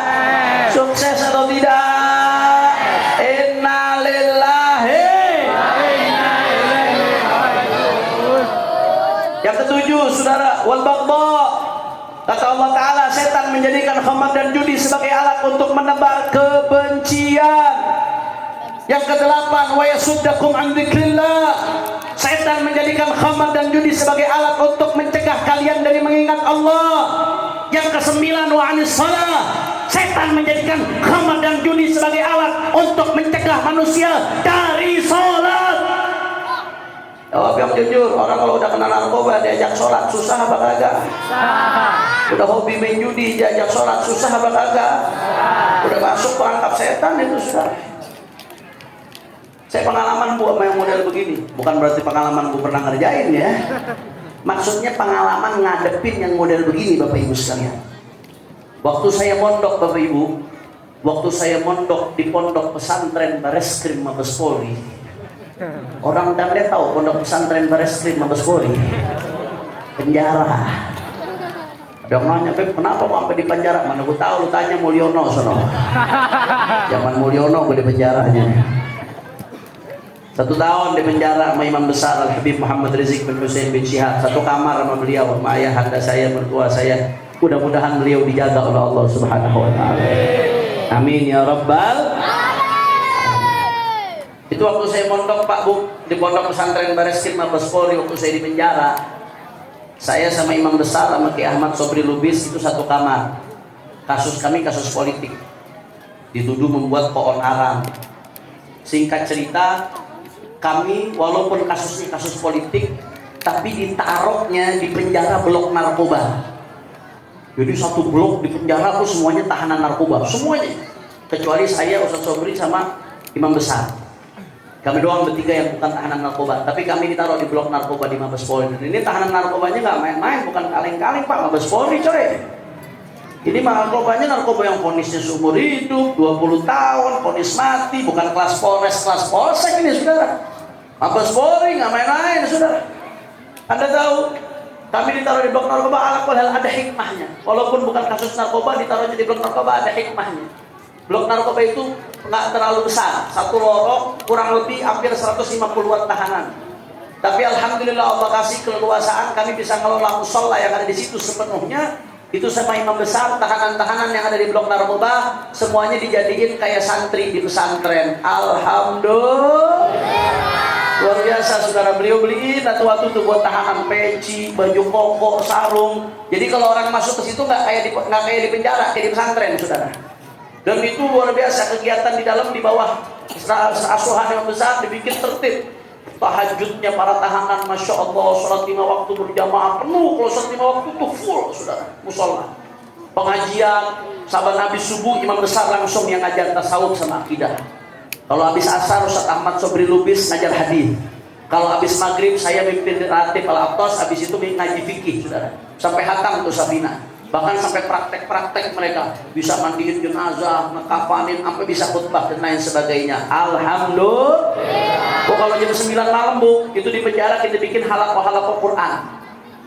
Sukses atau tidak? Innalillahi. Yang ketujuh, saudara, wal baghdha. Kata Allah Ta'ala, setan menjadikan khamar dan judi sebagai alat untuk menebar kebencian. Yang kedelapan, wa yasuddakum an dzikrillah. Setan menjadikan khamar dan judi sebagai alat untuk mencegah kalian dari mengingat Allah. Yang kesembilan, wa anis shalah. Setan menjadikan khamar dan judi sebagai alat untuk mencegah manusia dari sholat. Jawab yang jujur, orang kalau udah kena narkoba diajak sholat susah apa kagak? Udah hobi main judi diajak sholat susah apa kagak? Udah masuk perangkap setan itu sudah. Saya pengalaman bu sama yang model begini, bukan berarti pengalaman bu pernah ngerjain ya. Maksudnya pengalaman ngadepin yang model begini bapak ibu sekalian. Waktu saya mondok bapak ibu, waktu saya mondok di pondok pesantren Bareskrim Mabes Polri. Orang Danglet tahu pondok pesantren Bareskrim Mabes Polri, penjara. Ada yang nanya, Beb, kenapa kok sampai di penjara? Mana gue tahu, lu tanya Mulyono sono. Zaman Mulyono gue di penjaranya. 1 tahun di penjara sama imam besar Al Habib Muhammad Rizik bin Hussein bin Syihab. 1 kamar sama beliau, sama ayah anda saya, mertua saya. Mudah-mudahan beliau dijaga oleh Allah Subhanahu wa taala. Amin ya rabbal. Itu waktu saya mondok Pak Bu di pondok pesantren Bareskrim Mabes Polri, waktu saya di penjara. Saya sama Imam Besar sama Ki Ahmad Sobri Lubis itu satu kamar. Kasus kami kasus politik. Dituduh membuat keonaran. Singkat cerita, kami walaupun kasusnya kasus politik, tapi ditaruhnya di penjara blok narkoba. Jadi satu blok di penjara tuh semuanya tahanan narkoba, semuanya. Kecuali saya, Ustaz Sobri sama Imam Besar. Kami doang bertiga yang bukan tahanan narkoba, tapi kami ditaruh di blok narkoba di Mabes Polri. Dan ini tahanan narkobanya nggak main-main, bukan kaleng-kaleng Pak, Mabes Polri coy. Ini narkobanya narkoba yang vonisnya seumur hidup, 20 tahun, vonis mati, bukan kelas Polres, kelas Polsek ini saudara. Mabes Polri nggak main-main saudara. Anda tahu, kami ditaruh di blok narkoba ala ada hikmahnya. Walaupun bukan kasus narkoba, ditaruhnya di blok narkoba ada hikmahnya. Blok narkoba itu nggak terlalu besar, satu lorong kurang lebih hampir 150-an tahanan. Tapi alhamdulillah Allah kasih keleluasaan, kami bisa ngelola musola yang ada di situ sepenuhnya. Itu sama Imam Besar, tahanan-tahanan yang ada di blok narkoba semuanya dijadiin kayak santri di pesantren. Alhamdulillah. Luar biasa saudara, beliau beliin waktu itu buat tahanan peci, baju koko, sarung. Jadi kalau orang masuk ke situ nggak kayak di penjara, kayak di pesantren saudara. Dan itu luar biasa, kegiatan di dalam di bawah asuhan yang besar dibikin tertib. Tahajudnya para tahanan, masya Allah, sholat 5 waktu berjamaah penuh. Kalau sholat 5 waktu itu full saudara, musola. Pengajian sahabat Nabi subuh, Imam Besar langsung yang ngajar tasawuf sama akidah. Kalau habis asar Ustaz Ahmad Sobri Lubis ngajar hadis. Kalau habis maghrib saya mimpin ratib al-Aqtas, habis itu ngaji fikih saudara. Sampai hatam tuh Sabina. Bahkan sampai praktek-praktek mereka bisa mandiin jenazah, ngekafanin, sampai bisa khutbah dan lain sebagainya. Alhamdulillah. Kalau jam 9 malam Bu, itu di penjara kita bikin halaqah Quran.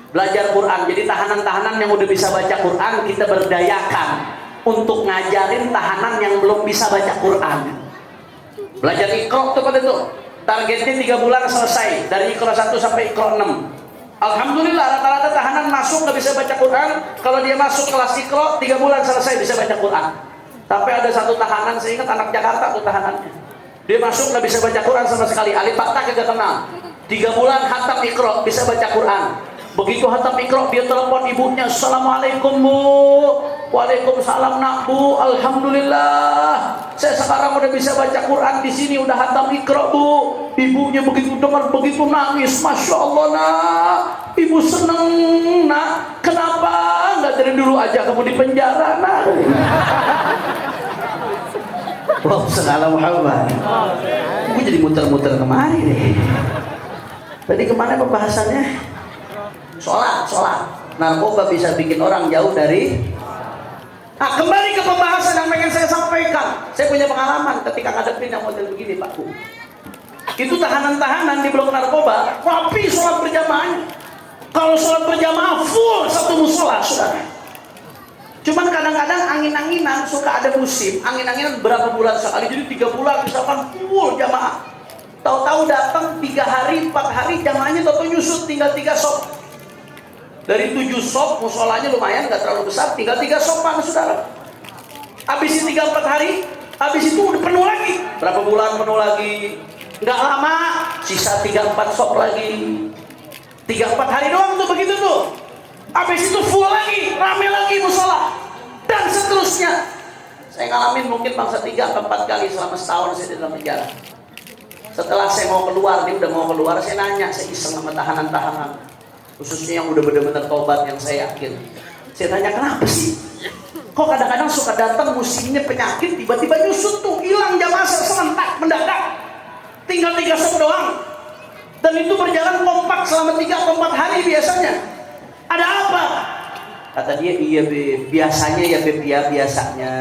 Belajar Quran. Jadi tahanan-tahanan yang udah bisa baca Quran kita berdayakan untuk ngajarin tahanan yang belum bisa baca Quran. Belajar Iqra tuh pada itu. Targetnya 3 bulan selesai dari Iqra 1 sampai Iqra 6. Alhamdulillah rata-rata tahanan masuk nggak bisa baca Quran. Kalau dia masuk kelas Iqra 3 bulan selesai bisa baca Quran. Tapi ada satu tahanan, saya ingat anak Jakarta tuh tahanannya. Dia masuk nggak bisa baca Quran sama sekali. Alif Fathah kagak kenal. 3 bulan khatam Iqra bisa baca Quran. Begitu khatam Iqra dia telepon ibunya, Assalamualaikum Bu. Waalaikumsalam nak Bu. Alhamdulillah. Saya sekarang udah bisa baca Quran di sini, udah khatam Iqra Bu. Ibunya begitu dengar begitu nangis, masya Allah nak. Ibu seneng nak. Kenapa nggak dari dulu aja kamu di penjara nak? Wow, segala Muhammad. Gue jadi muter-muter kemari deh. Tadi kemana pembahasannya? Sholat. Narkoba bisa bikin orang jauh dari. Nah, kembali ke pembahasan yang pengen saya sampaikan. Saya punya pengalaman ketika ngadepin yang model begini Pak Bu. Itu tahanan-tahanan di blok narkoba rapi sholat berjamaahnya. Kalau sholat berjamaah full satu musola saudara. Cuman kadang-kadang angin-anginan suka ada musim. Angin-anginan berapa bulan sekali. Jadi 3 bulan misalkan full jamaah. Tahu-tahu datang 3 hari 4 hari jamaahnya tahu nyusut tinggal 3 sop. Dari 7 sop musolanya lumayan nggak terlalu besar, tinggal 3 sopan saudara. Habis 3-4 hari, habis itu udah penuh lagi. Berapa bulan penuh lagi? Nggak lama, sisa 3-4 sop lagi. 3-4 hari doang tuh begitu tuh. Habis itu full lagi, rame lagi musola. Dan seterusnya. Saya ngalamin mungkin bangsa 3-4 kali selama setahun saya di dalam penjara. Setelah saya mau keluar, dia udah mau keluar, saya nanya, saya iseng sama tahanan-tahanan. Khususnya yang udah benar-benar tobat yang saya yakin. Saya tanya kenapa sih? Kok kadang-kadang suka datang musimnya penyakit tiba-tiba nyusut tuh, hilang jamaah serentak mendadak. Tinggal 3 sop doang. Dan itu berjalan kompak selama 3-4 hari biasanya. Ada apa? Kata dia, iya Beb, biasanya ya Beb ya, biasanya.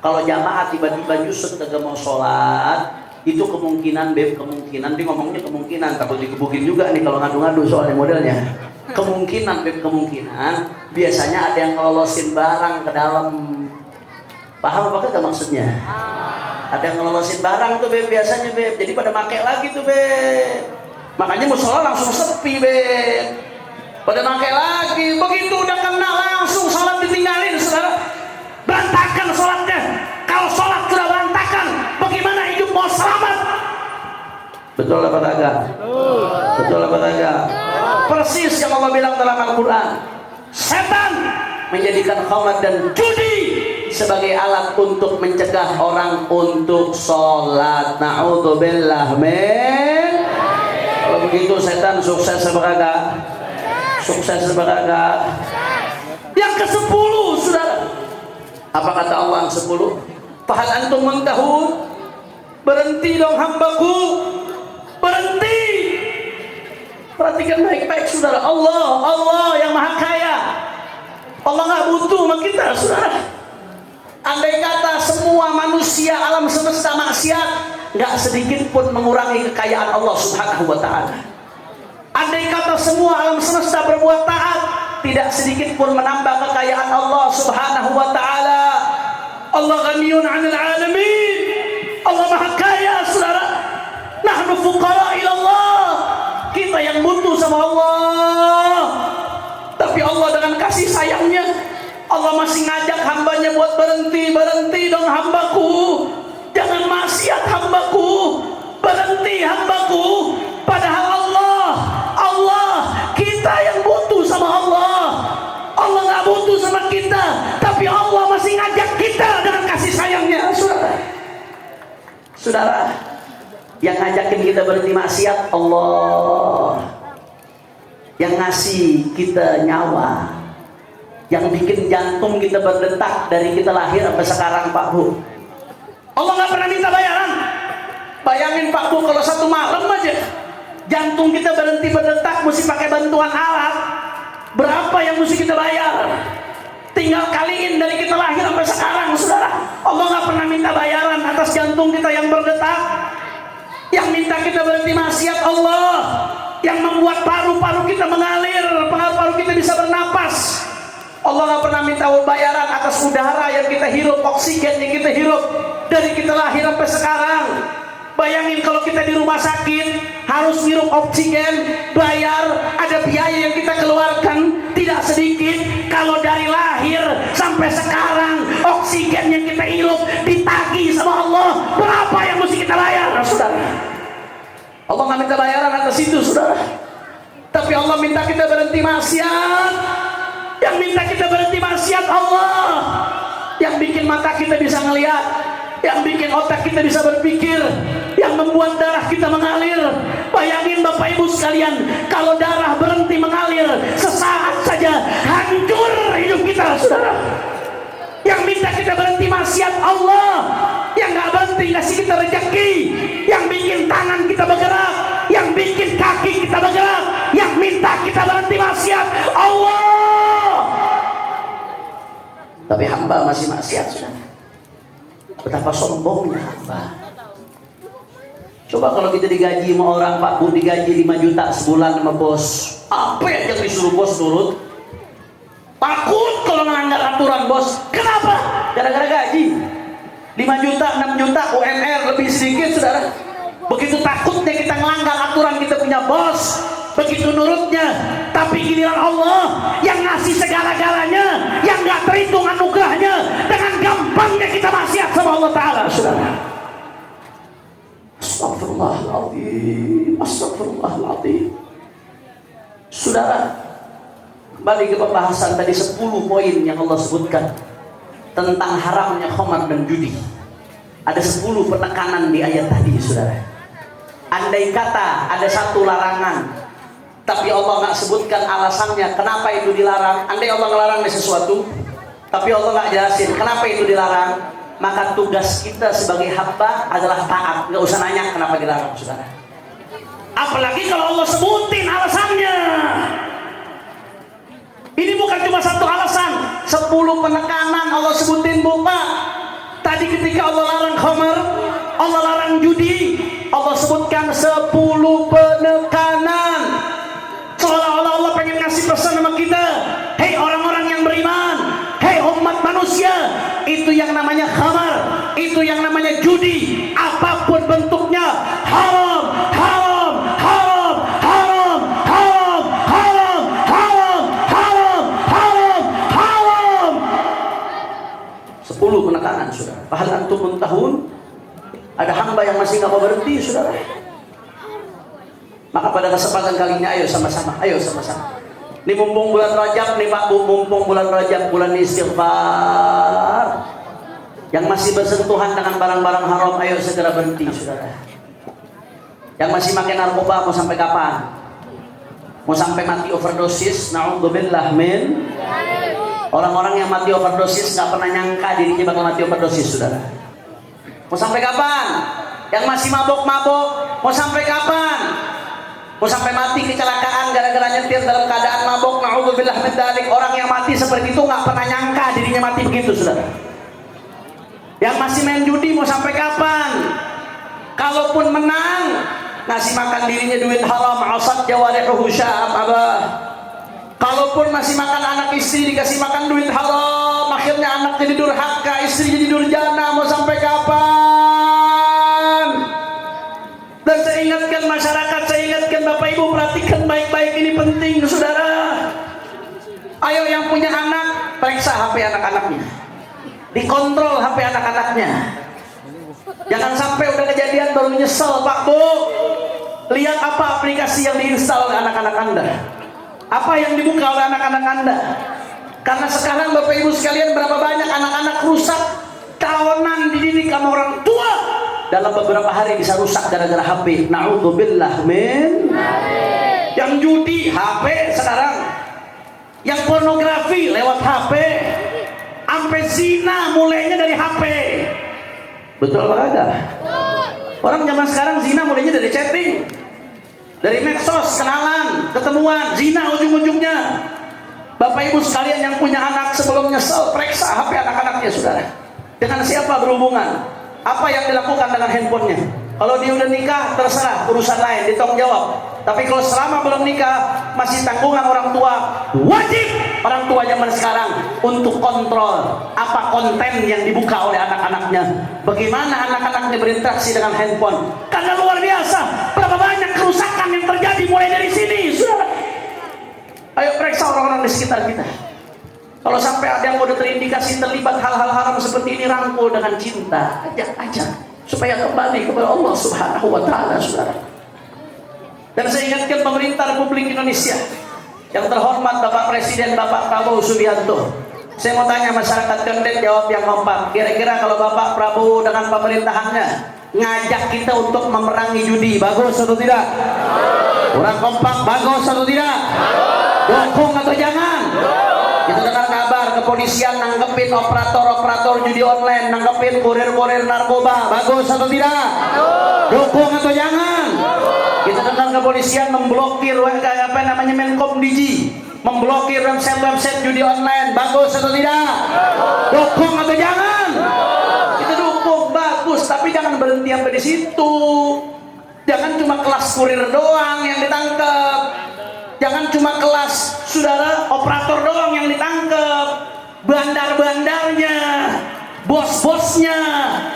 Kalau jamaah tiba-tiba nyusut kagak mau sholat, itu kemungkinan Beb, kemungkinan. Dia ngomongnya kemungkinan, takut dikebukin juga nih kalau ngadu-ngadu soalnya modelnya. Kemungkinan Beb, kemungkinan. Biasanya ada yang ngelolosin barang ke dalam. Paham apa kagak maksudnya? Ada yang ngelolosin barang tuh Beb, biasanya Beb. Jadi pada make lagi tuh Beb. Makanya musola langsung sepi Beb. Pada make lagi, begitu udah kena langsung Betul apa kagak? Betul apa kagak? Persis yang Allah bilang dalam Al-Quran. Setan menjadikan khamar dan judi sebagai alat untuk mencegah orang untuk sholat. Na'udzubillah min. Kalau begitu setan sukses apa kagak? Sukses apa kagak? Yang ke-10 saudara. Apa kata Allah yang 10? Fahal antum muntahun? Berhenti dong hambaku. Berhenti. Perhatikan baik-baik saudara. Allah yang maha kaya. Allah nggak butuh sama kita saudara. Andai kata semua manusia alam semesta maksiat, nggak sedikit pun mengurangi kekayaan Allah Subhanahu wa ta'ala. Andai kata semua alam semesta berbuat taat, tidak sedikit pun menambah kekayaan Allah Subhanahu wa ta'ala. Allah ghaniyun 'anil 'alamin. Allah maha kaya saudara. Nahnu fuqara ila Allah. Kita yang butuh sama Allah. Tapi Allah dengan kasih sayangnya, Allah masih ngajak hambanya buat berhenti dong hambaku. Jangan maksiat hambaku. Berhenti hambaku. Padahal Allah, kita yang butuh sama Allah. Allah nggak butuh sama kita, tapi Allah masih ngajak kita dengan kasih sayangnya, saudara. Saudara, yang ngajakin kita berhenti maksiat Allah. Yang ngasih kita nyawa, yang bikin jantung kita berdetak dari kita lahir sampai sekarang, Pak Bu. Allah nggak pernah minta bayaran. Bayangin Pak Bu, kalau satu malam aja jantung kita berhenti berdetak, mesti pakai bantuan alat. Berapa yang mesti kita bayar? Tinggal kaliin dari kita lahir sampai sekarang, saudara. Allah nggak pernah minta bayaran atas jantung kita yang berdetak. Yang minta kita berhenti maksiat Allah. Yang membuat paru-paru kita mengalir, paru-paru kita bisa bernapas. Allah nggak pernah minta bayaran atas udara yang kita hirup, oksigen yang kita hirup dari kita lahir sampai sekarang. Bayangin kalau kita di rumah sakit harus hirup oksigen, bayar, ada biaya yang kita keluarkan tidak sedikit. Kalau dari lahir sampai sekarang oksigen yang kita hirup ditagih sama Allah, berapa yang mesti kita bayar, saudara? Allah nggak minta bayaran atas itu, saudara. Tapi Allah minta kita berhenti maksiat. Yang minta kita berhenti maksiat Allah. Yang bikin mata kita bisa ngelihat, yang bikin otak kita bisa berpikir, yang membuat darah kita mengalir. Bayangin Bapak Ibu sekalian, kalau darah berhenti mengalir sesaat saja hancur hidup kita, saudara. Yang minta kita berhenti maksiat Allah. Yang nggak berhenti ngasih kita rezeki, yang bikin tangan kita bergerak, yang bikin kaki kita bergerak, yang minta kita berhenti maksiat Allah. Tapi hamba masih maksiat, saudara. Betapa sombongnya hamba. Coba kalau kita digaji sama orang, Pak Bu, digaji 5 juta sebulan sama bos, apa yang disuruh bos nurut? Takut kalau melanggar aturan bos. Kenapa? Gara-gara gaji 5 juta, 6 juta UMR lebih sedikit, saudara. Begitu takutnya kita melanggar aturan kita punya bos, begitu nurutnya. Tapi giliran Allah yang ngasih segala-galanya, yang gak terhitung anugerahnya, dengan gampangnya kita maksiat sama Allah Ta'ala, saudara. Astagfirullahaladzim, astagfirullahaladzim. Saudara, kembali ke pembahasan tadi 10 poin yang Allah sebutkan tentang haramnya khamar dan judi. Ada 10 penekanan di ayat tadi, saudara. Andai kata ada satu larangan, tapi Allah nggak sebutkan alasannya kenapa itu dilarang. Andai Allah ngelarang sesuatu, tapi Allah nggak jelasin kenapa itu dilarang, maka tugas kita sebagai hamba adalah taat. Nggak usah nanya kenapa dilarang, saudara. Apalagi kalau Allah sebutin alasannya. Ini bukan cuma satu alasan, 10 penekanan Allah sebutin, Bapak. Tadi ketika Allah larang khamar, Allah larang judi, Allah sebutkan 10 penekanan. Seolah-olah Allah pengen ngasih pesan sama kita, hei orang-orang yang beriman, hei umat manusia, itu yang namanya khamar, itu yang namanya judi, apapun bentuknya, haram, haram, haram, haram, haram, haram, haram, haram, haram, haram. 10 penekanan, saudara. Fahal antum muntahun? Ada hamba yang masih nggak mau berhenti, saudara. Maka pada kesempatan kali ini ayo sama-sama. Ini mumpung bulan Rajab nih Pak Bu, mumpung bulan Rajab, bulan istighfar. Yang masih bersentuhan dengan barang-barang haram, ayo segera berhenti, saudara. Yang masih makan narkoba, mau sampai kapan? Mau sampai mati overdosis? Na'udzubillah min. Orang-orang yang mati overdosis nggak pernah nyangka dirinya bakal mati overdosis, saudara. Mau sampai kapan? Yang masih mabok-mabok, mau sampai kapan? Mau sampai mati kecelakaan gara-gara nyetir dalam keadaan mabok, na'udzubillah min dzalik. Orang yang mati seperti itu nggak pernah nyangka dirinya mati begitu, saudara. Yang masih main judi mau sampai kapan? Kalaupun menang, ngasih makan dirinya duit haram, asad jawarihuhu sya'ab abah. Kalaupun masih makan anak istri, dikasih makan duit haram, akhirnya anak jadi durhaka, istri jadi durjana, mau sampai kapan? Dan saya ingatkan masyarakat, saya ingatkan Bapak Ibu, perhatikan baik-baik, ini penting, saudara. Ayo yang punya anak, periksa HP anak-anaknya, dikontrol HP anak-anaknya. Jangan sampai udah kejadian baru nyesel, Pak Bu. Lihat apa aplikasi yang diinstal oleh anak-anak Anda, apa yang dibuka oleh anak-anak Anda. Karena sekarang Bapak Ibu sekalian, berapa banyak anak-anak rusak tahunan dididik sama orang tua, dalam beberapa hari bisa rusak gara-gara HP. Na'udzubillah min. Yang judi HP sekarang, yang pornografi lewat HP, sampai zina mulainya dari HP. Betul apa kagak? Orang zaman sekarang zina mulainya dari chatting, dari medsos, kenalan, ketemuan, zina ujung-ujungnya. Bapak Ibu sekalian yang punya anak, sebelum nyesel, periksa HP anak-anaknya, saudara. Dengan siapa berhubungan? Apa yang dilakukan dengan handphonenya? Kalau dia udah nikah, terserah, urusan lain, ditanggung jawab. Tapi kalau selama belum nikah, masih tanggungan orang tua. Wajib orang tua zaman sekarang untuk kontrol apa konten yang dibuka oleh anak-anaknya, bagaimana anak-anaknya berinteraksi dengan handphone. Karena luar biasa, berapa banyak kerusakan yang terjadi mulai dari sini, saudara. Ayo periksa orang-orang di sekitar kita. Kalau sampai ada yang udah terindikasi terlibat hal-hal haram seperti ini, rangkul dengan cinta, ajak supaya kembali kepada Allah Subhanahu wa Ta'ala, saudara. Dan saya ingatkan pemerintah Republik Indonesia yang terhormat Bapak Presiden Bapak Prabowo Subianto. Saya mau tanya masyarakat Kendeng, jawab yang kompak. Kira-kira kalau Bapak Prabowo dengan pemerintahannya ngajak kita untuk memerangi judi, bagus atau tidak? Orang kompak, bagus atau tidak? Dukung atau jangan? Kita dengar kabar kepolisian nangkepin operator-operator judi online, nangkepin kurir-kurir narkoba, bagus atau tidak? Dukung atau jangan? Kita dengar kepolisian memblokir Menkom Digi, memblokir website judi online, bagus atau tidak? Dukung atau jangan? Kita dukung, bagus, tapi jangan berhenti sampai di situ. Jangan cuma kelas kurir doang yang ditangkap. Jangan cuma kelas, saudara, operator doang yang ditangkap. Bandar-bandarnya, bos-bosnya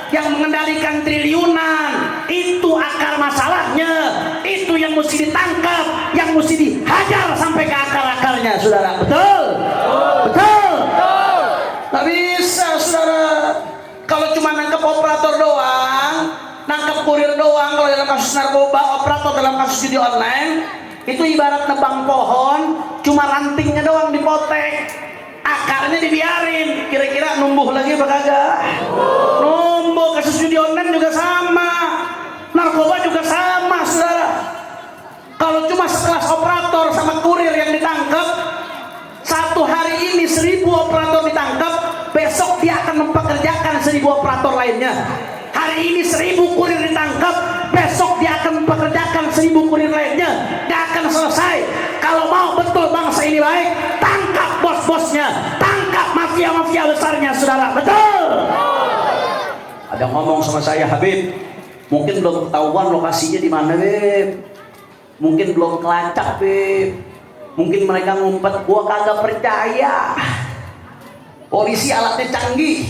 yang mengendalikan triliunan, itu akar masalahnya. Itu yang mesti ditangkap, yang mesti dihajar sampai ke akar-akarnya, saudara. Betul? Betul? Nggak bisa, saudara. Kalau cuma nangkep operator doang, nangkep kurir doang, kalau dalam kasus narkoba, operator dalam kasus judi online, itu ibarat nebang pohon, cuma rantingnya doang dipotek, akarnya dibiarin. Kira-kira numbuh lagi apa kagak? Numbuh. Kasus judi online juga sama, narkoba juga sama, saudara. Kalau cuma sekelas operator sama kurir yang ditangkap, satu hari ini 1000 operator ditangkap, besok dia akan mempekerjakan 1000 operator lainnya. Hari ini 1000 kurir ditangkap, besok dia akan mempekerjakan 1000 kurir lainnya. Gak akan selesai. Kalau mau betul bangsa ini baik, tangkap bos-bosnya, tangkap mafia-mafia besarnya, saudara. Betul? Ada ngomong sama saya, Habib, mungkin belum ketahuan lokasinya di mana, Beb. Mungkin belum kelacak, Beb. Mungkin mereka ngumpet. Gua kagak percaya. Polisi alatnya canggih,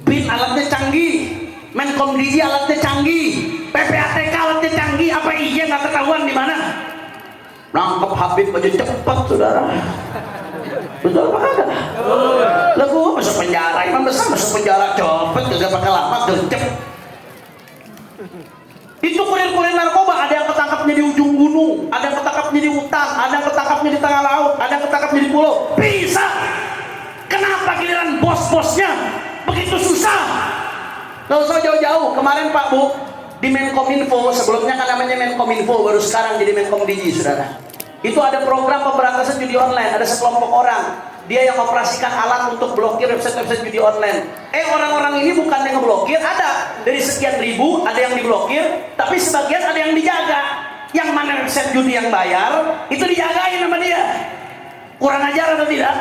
BIN alatnya canggih, Menkom Digi alatnya canggih, PPATK alatnya canggih. Apa iya nggak ketahuan di mana? Nangkep Habib aja cepet, saudara. Betul apa kagak? Lah gua masuk penjara, Imam besar masuk penjara cepet, gak pakai lama, gercep. Itu kurir-kurir narkoba ada yang ketangkapnya di ujung gunung, gunung, ada yang ketangkapnya di hutan, ada yang ketangkapnya di tengah laut, ada yang ketangkapnya di pulau. Bisa. Kenapa giliran bos-bosnya begitu susah? Gak usah jauh-jauh. Kemarin Pak Bu di Menkominfo, sebelumnya kan namanya Menkominfo, baru sekarang jadi Menkomdigi, saudara. Itu ada program pemberantasan judi online. Ada sekelompok orang, dia yang operasikan alat untuk blokir website-website judi online. Orang-orang ini bukan yang ngeblokir, ada dari sekian ribu ada yang diblokir, tapi sebagian ada yang dijaga. Yang mana website judi yang bayar itu dijagain sama dia. Kurang ajar atau tidak?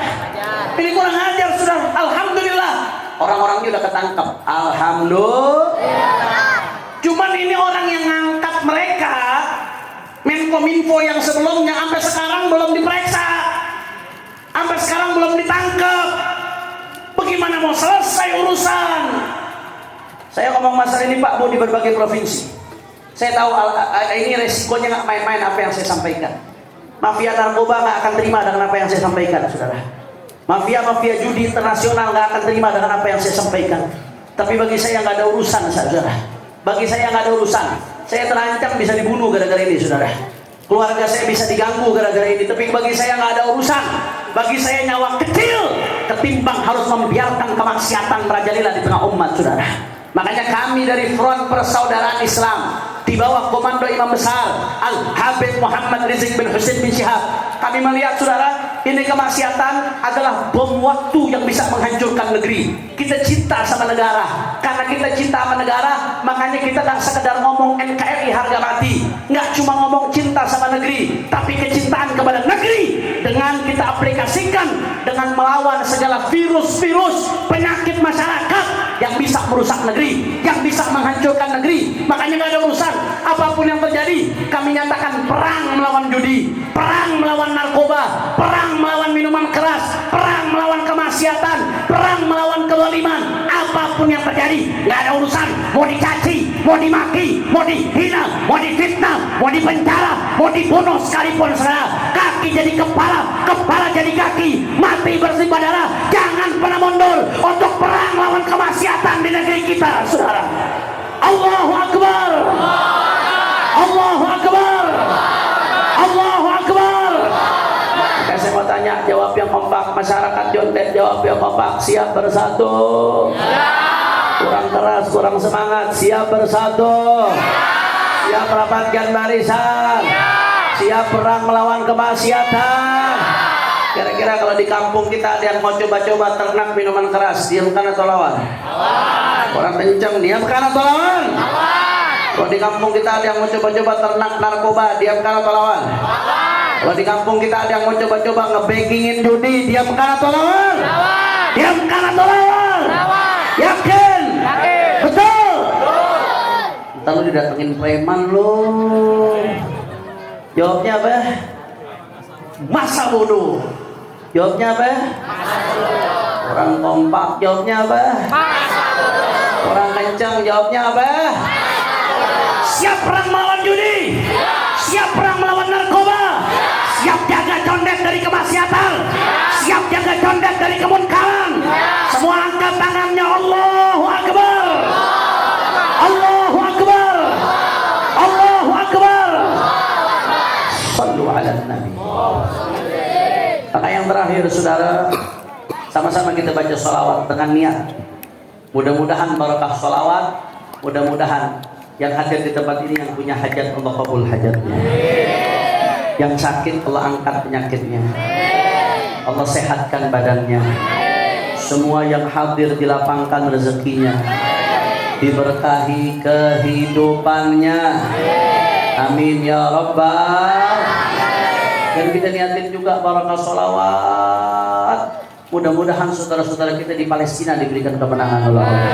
Ini kurang ajar, sudah. Alhamdulillah orang-orangnya udah ketangkep. Alhamdulillah. Cuman ini orang yang ngangkat mereka, Menkominfo yang sebelumnya, sampai sekarang belum diperiksa, sampai sekarang belum ditangkap. Bagaimana mau selesai urusan? Saya ngomong masalah ini Pak Bu di berbagai provinsi. Saya tahu ini resikonya nggak main-main apa yang saya sampaikan. Mafia narkoba nggak akan terima dengan apa yang saya sampaikan, saudara. Mafia-mafia judi internasional nggak akan terima dengan apa yang saya sampaikan. Tapi bagi saya nggak ada urusan, saudara. Bagi saya nggak ada urusan. Saya terancam bisa dibunuh gara-gara ini, saudara. Keluarga saya bisa diganggu gara-gara ini. Tapi bagi saya nggak ada urusan. Bagi saya nyawa kecil ketimbang harus membiarkan kemaksiatan merajalela di tengah umat, saudara. Makanya kami dari Front Persaudaraan Islam di bawah komando Imam Besar Al-Habib Muhammad Rizik bin Husain bin Syihab, kami melihat, saudara, ini kemaksiatan adalah bom waktu yang bisa menghancurkan negeri. Kita cinta sama negara. Karena kita cinta sama negara, makanya kita tak sekedar ngomong NKRI harga mati. Nggak cuma ngomong cinta sama negeri, tapi kecintaan kepada negeri dengan kita aplikasikan dengan melawan segala virus-virus penyakit masyarakat yang bisa merusak negeri, yang bisa menghancurkan negeri. Makanya nggak ada urusan apapun yang terjadi, kami nyatakan perang melawan judi, perang melawan narkoba, perang melawan minuman keras, perang melawan kemaksiatan, perang melawan kezaliman. Apapun yang terjadi, nggak ada urusan. Mau dicaci, mau dimaki, mau dihina, mau difitnah, mau dipenjara, mau dibunuh sekalipun, saudara. Kaki jadi kepala, kepala jadi kaki, mati bersimbah darah. Jangan pernah mundur untuk perang melawan kemaksiatan di negeri kita, saudara. Allahu Akbar, Allahu Akbar, Allahu Akbar. Saya mau tanya, jawab yang kompak. Masyarakat Jondet jawab yang kompak. Siap bersatu? Kurang keras, kurang semangat. Siap bersatu? Siap rapatkan barisan? Siap perang melawan kemaksiatan? Kira-kira kalau di kampung kita ada yang mau coba-coba ternak minuman keras, diamkan atau lawan? Orang kencang, diamkan atau lawan? Kalau di kampung kita ada yang mau coba-coba ternak narkoba, diamkan atau lawan? Kalau di kampung kita ada yang mau coba-coba ngebekingin judi, diamkan atau lawan? Diamkan atau lawan? Yakin? Betul? Ntar lu didatengin preman lu. Jawabnya apa? Masa bodoh. Jawabnya apa? Orang kompak. Jawabnya apa? Orang kencang. Jawabnya apa? Siap perang melawan judi, siap perang melawan narkoba, siap jaga condet dari kemaksiatan, siap jaga condet dari kemunkaran. Semua angkat tangannya. Allahu Akbar, Allahu Akbar, Allahu Akbar. Sallu ala Nabi. Maka yang terakhir, saudara, sama-sama kita baca sholawat dengan niat. Mudah-mudahan barakah sholawat, mudah-mudahan yang hadir di tempat ini yang punya hajat, Allah kabul hajatnya. Yang sakit Allah angkat penyakitnya, Allah sehatkan badannya. Semua yang hadir dilapangkan rezekinya, diberkahi kehidupannya. Amin ya Rabbal. Dan kita niatin juga barakah sholawat. Mudah-mudahan saudara-saudara kita di Palestina diberikan kemenangan oleh Allah.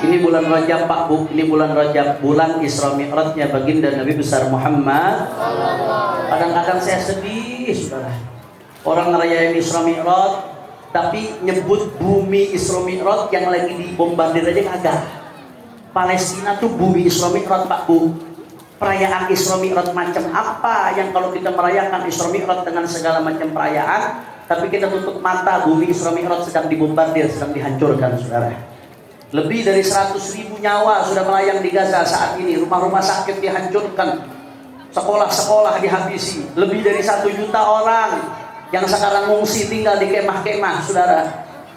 Ini bulan Rajab Pak Bu, ini bulan Rajab, bulan Isra Mi'rajnya baginda Nabi besar Muhammad. Kadang-kadang saya sedih, saudara. Orang ngerayain Isra Mi'raj, tapi nyebut bumi Isra Mi'raj yang lagi dibombardir aja kagak. Palestina tuh bumi Isra Mi'raj Pak Bu. Perayaan Isra Mi'raj macam apa yang kalau kita merayakan Isra Mi'raj dengan segala macam perayaan, tapi kita tutup mata, bumi Isra Mi'raj sedang dibombardir, sedang dihancurkan, saudara. Lebih dari 100.000 nyawa sudah melayang di Gaza saat ini. Rumah-rumah sakit dihancurkan. sekolah-sekolah dihabisi, lebih dari 1 juta orang yang sekarang mengungsi tinggal di kemah-kemah, saudara.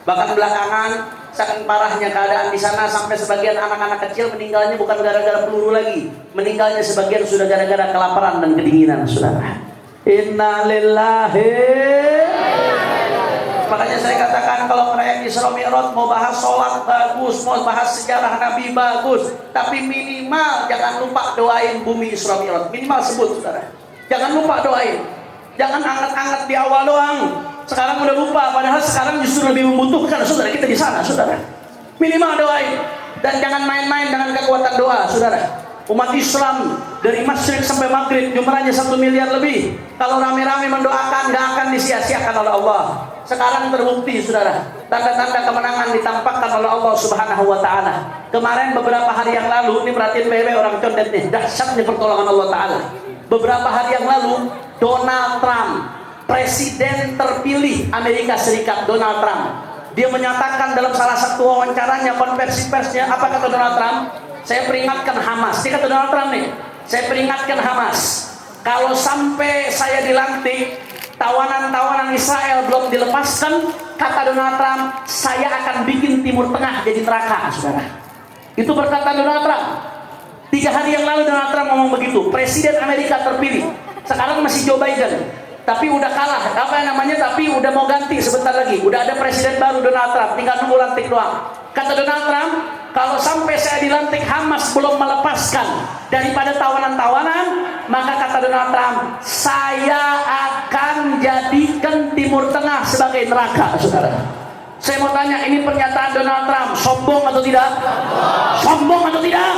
Bahkan belakangan saking parahnya keadaan di sana sampai sebagian anak-anak kecil meninggalnya bukan gara-gara peluru lagi, meninggalnya sebagian sudah gara-gara kelaparan dan kedinginan, saudara. Innalillahi. Makanya saya katakan kalau merayakan Isra Mi'raj mau bahas sholat bagus, mau bahas sejarah Nabi bagus, tapi minimal jangan lupa doain bumi Isra Mi'raj. Minimal sebut, saudara. Jangan lupa doain. Jangan anget-anget di awal doang. Sekarang udah lupa, padahal sekarang justru lebih membutuhkan, saudara, kita di sana, saudara. Minimal doain. Dan jangan main-main dengan kekuatan doa, saudara. Umat Islam dari masyrik sampai maghrib jumlahnya 1 miliar lebih. Kalau rame-rame mendoakan gak akan disia-siakan oleh Allah. Sekarang terbukti, saudara, tanda-tanda kemenangan ditampakkan oleh Allah Subhanahu wa Ta'ala. Kemarin beberapa hari yang lalu, ini perhatiin BW orang condet nih, dahsyatnya pertolongan Allah Ta'ala. Beberapa hari yang lalu, Donald Trump, presiden terpilih Amerika Serikat, Donald Trump, dia menyatakan dalam salah satu wawancaranya, konversi persnya, apa kata Donald Trump? Saya peringatkan Hamas. Dia kata Donald Trump nih, saya peringatkan Hamas, kalau sampai saya dilantik, tawanan-tawanan Israel belum dilepaskan, kata Donald Trump, saya akan bikin Timur Tengah jadi neraka, saudara. Itu berkata Donald Trump. 3 hari yang lalu Donald Trump ngomong begitu. Presiden Amerika terpilih. Sekarang masih Joe Biden, tapi udah kalah. Tapi udah mau ganti sebentar lagi. Udah ada presiden baru Donald Trump. Tinggal nunggu lantik doang. Kata Donald Trump, kalau sampai saya dilantik Hamas belum melepaskan daripada tawanan-tawanan, maka kata Donald Trump, saya akan jadikan Timur Tengah sebagai neraka, saudara. Saya mau tanya, ini pernyataan Donald Trump sombong atau tidak? Sombong atau tidak?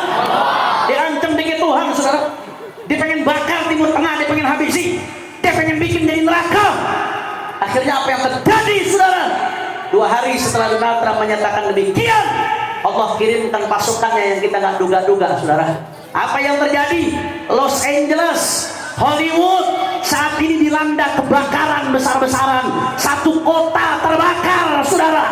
Diancam dengan Tuhan, saudara. Dia pengen bakar Timur Tengah, dia pengen habisi, dia pengen bikin jadi neraka. Akhirnya apa yang terjadi, saudara? 2 hari setelah Donald Trump menyatakan demikian, Allah kirimkan pasukannya yang kita nggak duga-duga, saudara. Apa yang terjadi? Los Angeles, Hollywood saat ini dilanda kebakaran besar-besaran. 1 kota terbakar, saudara.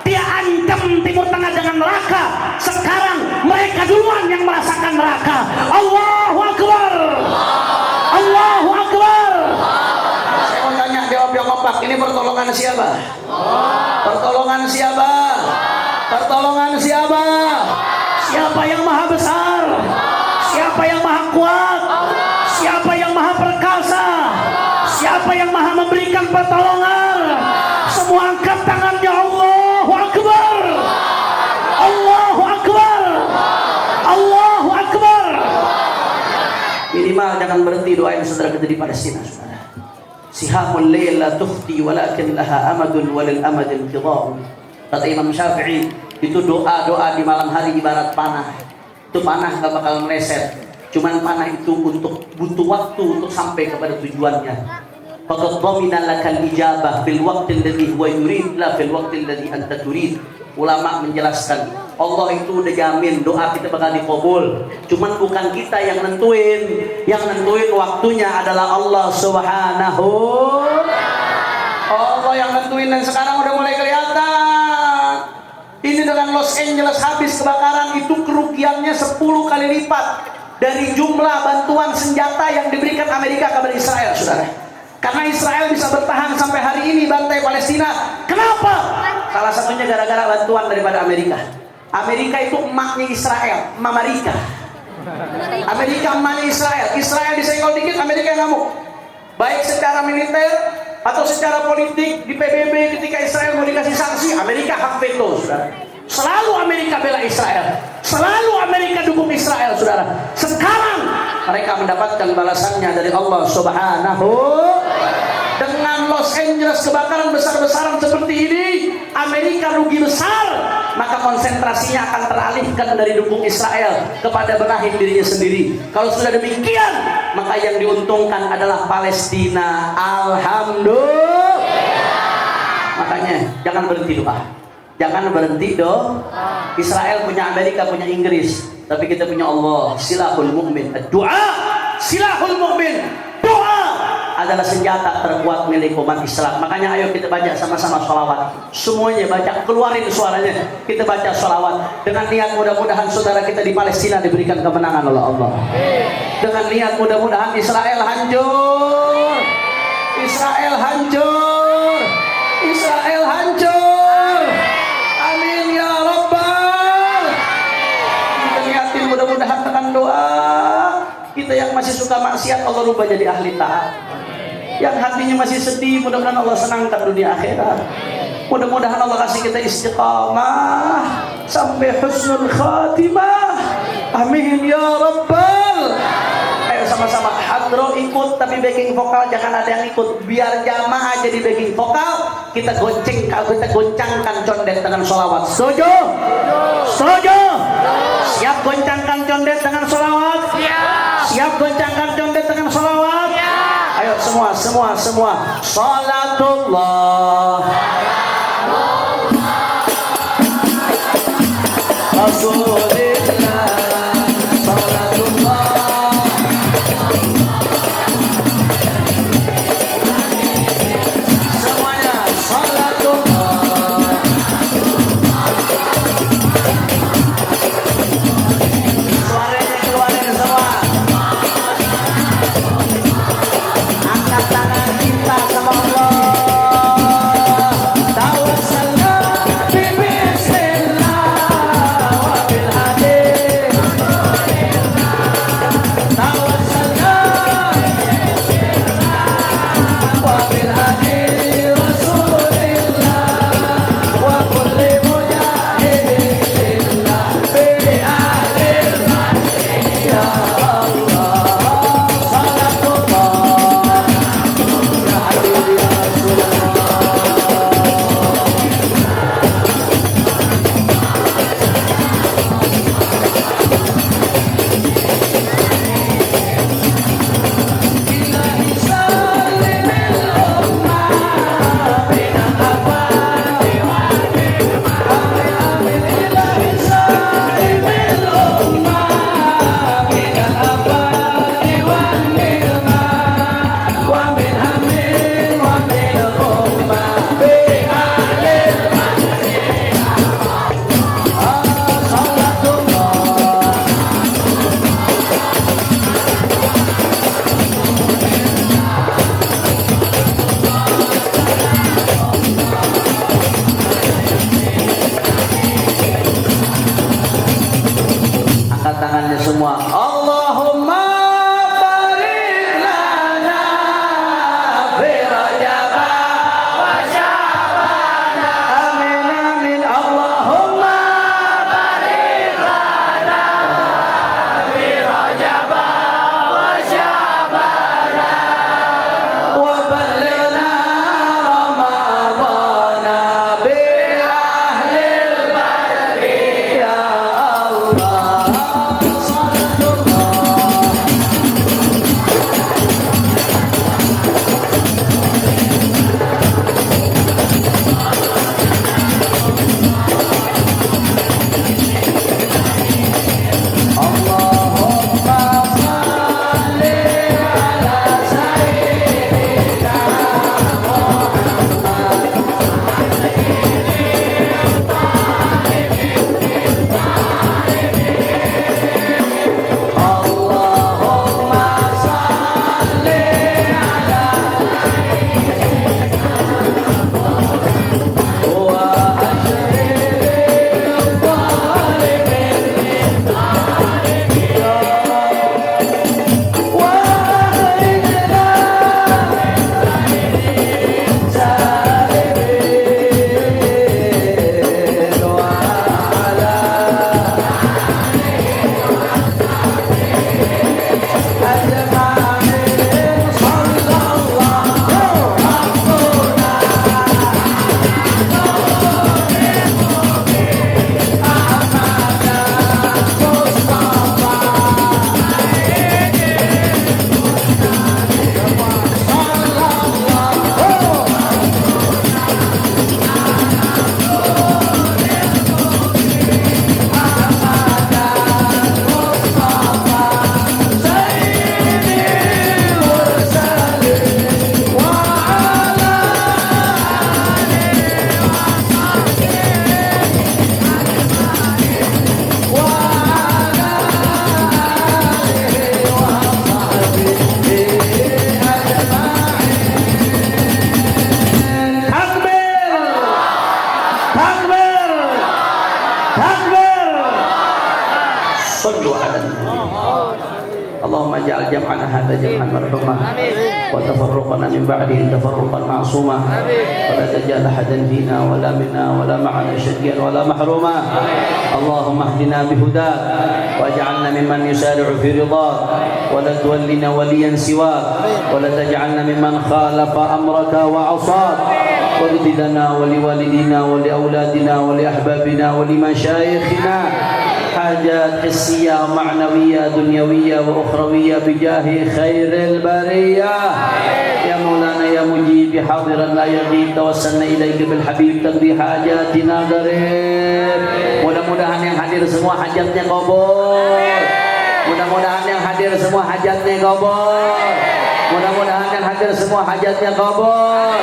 Dia ancam Timur Tengah dengan neraka. Sekarang mereka duluan yang merasakan neraka. Allahu Akbar. Allahu Akbar. Saya mau tanya, jawab yang kompak. Ini pertolongan siapa? Pertolongan siapa? Pertolongan siapa? Siapa yang maha besar? Siapa yang maha kuat? Siapa yang maha perkasa? Siapa yang maha memberikan pertolongan? Semua angkat tangannya. Allahu Akbar. Allahu Akbar. Allahu Akbar. Minimal jangan berhenti doain saudara kita di Palestina, saudara. Sihamul lail la tukhti walakin laha amadun walil amadil qidam. Kata Imam Syafi'i, itu doa-doa di malam hari ibarat panah. Itu panah gak bakal meleset. Cuman panah itu untuk butuh waktu untuk sampai kepada tujuannya. Faqad dhamina lakal ijabah fil waqti alladhi huwa yurid la fil waqti alladhi anta turid. Ulama menjelaskan, Allah itu udah jamin doa kita bakal dikabul. Cuman bukan kita yang nentuin. Yang nentuin waktunya adalah Allah Subhanahu. Allah yang nentuin, dan sekarang udah mulai kelihatan. Ini dengan Los Angeles habis kebakaran, itu kerugiannya 10 kali lipat dari jumlah bantuan senjata yang diberikan Amerika kepada Israel, saudara. Karena Israel bisa bertahan sampai hari ini bantai Palestina. Kenapa? Salah satunya gara-gara bantuan daripada Amerika. Amerika itu emaknya Israel, Mamarika. Amerika emaknya Israel. Israel disenggol dikit, Amerika ngamuk. Baik secara militer atau secara politik di PBB ketika Israel mau dikasih sanksi, Amerika hak veto, saudara. Selalu Amerika bela Israel, selalu Amerika dukung Israel, saudara. Sekarang mereka mendapatkan balasannya dari Allah Subhanahu. Dengan Los Angeles kebakaran besar-besaran seperti ini, Amerika rugi besar, maka konsentrasinya akan teralihkan dari dukung Israel kepada benahin dirinya sendiri. Kalau sudah demikian, maka yang diuntungkan adalah Palestina. Alhamdulillah. Makanya jangan berhenti doa. Jangan berhenti doa. Israel punya Amerika, punya Inggris, tapi kita punya Allah. Silahul mu'min. Doa silahul mu'min. Doa adalah senjata terkuat milik umat Islam. Makanya ayo kita baca sama-sama sholawat. Semuanya baca, keluarin suaranya. Kita baca sholawat dengan niat mudah-mudahan saudara kita di Palestina diberikan kemenangan oleh Allah. Dengan niat mudah-mudahan Israel hancur. Israel hancur. Israel hancur. Amin ya Rabbal. Kita niatin mudah-mudahan tekan doa. Kita yang masih suka maksiat Allah rubah jadi ahli taat. Yang hatinya masih sedih mudah-mudahan Allah senangkan dunia akhirat. Mudah-mudahan Allah kasih kita istiqamah sampai husnul khatimah. Amin ya Rabbal. Ayo sama-sama hadro ikut tapi backing vokal jangan ada yang ikut. Biar jamaah jadi backing vokal. Kita goncangkan condet dengan sholawat. Setuju? Setuju? Siap goncangkan condet dengan sholawat? Siap goncangkan condet dengan sholawat? Ayo semua Salatullah Rasulillah Salatullah semuanya Salatullah suaranya keluarin semua. Angkat tangan cinta sama Allah. aj'al jam'ana hadza jam'an marhuma wa tafarruqana min ba'dihi tafarruqan ma'suma wa la taj'al ahadan fina wa la minna wa la ma'ana shaqiyan wa la mahruma. Allahumma ihdina bihudak waj'alna mimman yusari'u fi ridak wa la tuwallina waliyan siwak wa la taj'alna mimman khalafa amraka wa 'asak. واغفر لنا ولوالدينا ولأولادنا ولأحبابنا ولمشايخنا حاجات حسية ومعنوية دنيوية وأخروية بجاه خير البرية يا مولانا يا مجيب حاضرا لا يغيب توسلنا إليك بالحبيب تقضي حاجاتنا قريب. Mudah-mudahan yang hadir semua hajatnya kabul. Mudah-mudahan yang hadir semua hajatnya kabul. Mudah-mudahan yang hadir semua hajatnya kabul.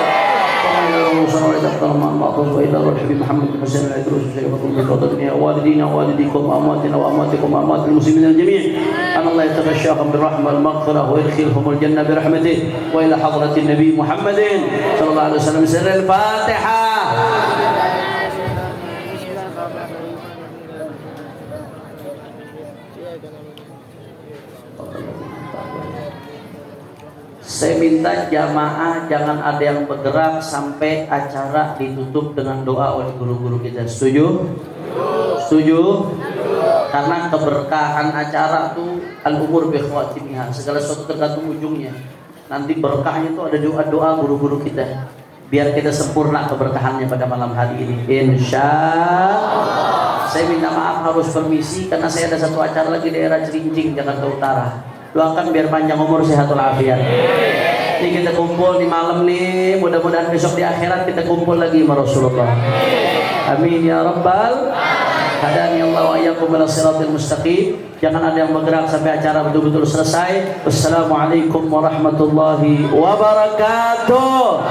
محمد حسين العيدروس شيخكم بفضلنا والدينا ووالديكم وامواتنا وامواتكم واموات المسلمين الجميع ان الله يتغشاهم بالرحمه والمغفره ويدخلهم الجنه برحمته والى حضره النبي محمد صلى الله عليه وسلم. سر الفاتحه. Saya minta jamaah jangan ada yang bergerak sampai acara ditutup dengan doa oleh guru-guru kita. Setuju? Setuju? Karena keberkahan acara itu al-umur bi khawatimha. Segala sesuatu tergantung ujungnya. Nanti berkahnya itu ada doa-doa guru-guru kita. Biar kita sempurna keberkahannya pada malam hari ini. Insya Allah. Saya minta maaf harus permisi karena saya ada satu acara lagi di daerah Cilincing, Jakarta Utara. Doakan biar panjang umur, sehat walafiat. Ini kita kumpul di malam nih, mudah-mudahan besok di akhirat kita kumpul lagi sama Rasulullah. Amin ya rabbal hadani Allah wa iyyakum ila siratal mustaqim. Jangan ada yang bergerak sampai acara betul-betul selesai. Wassalamualaikum warahmatullahi wabarakatuh.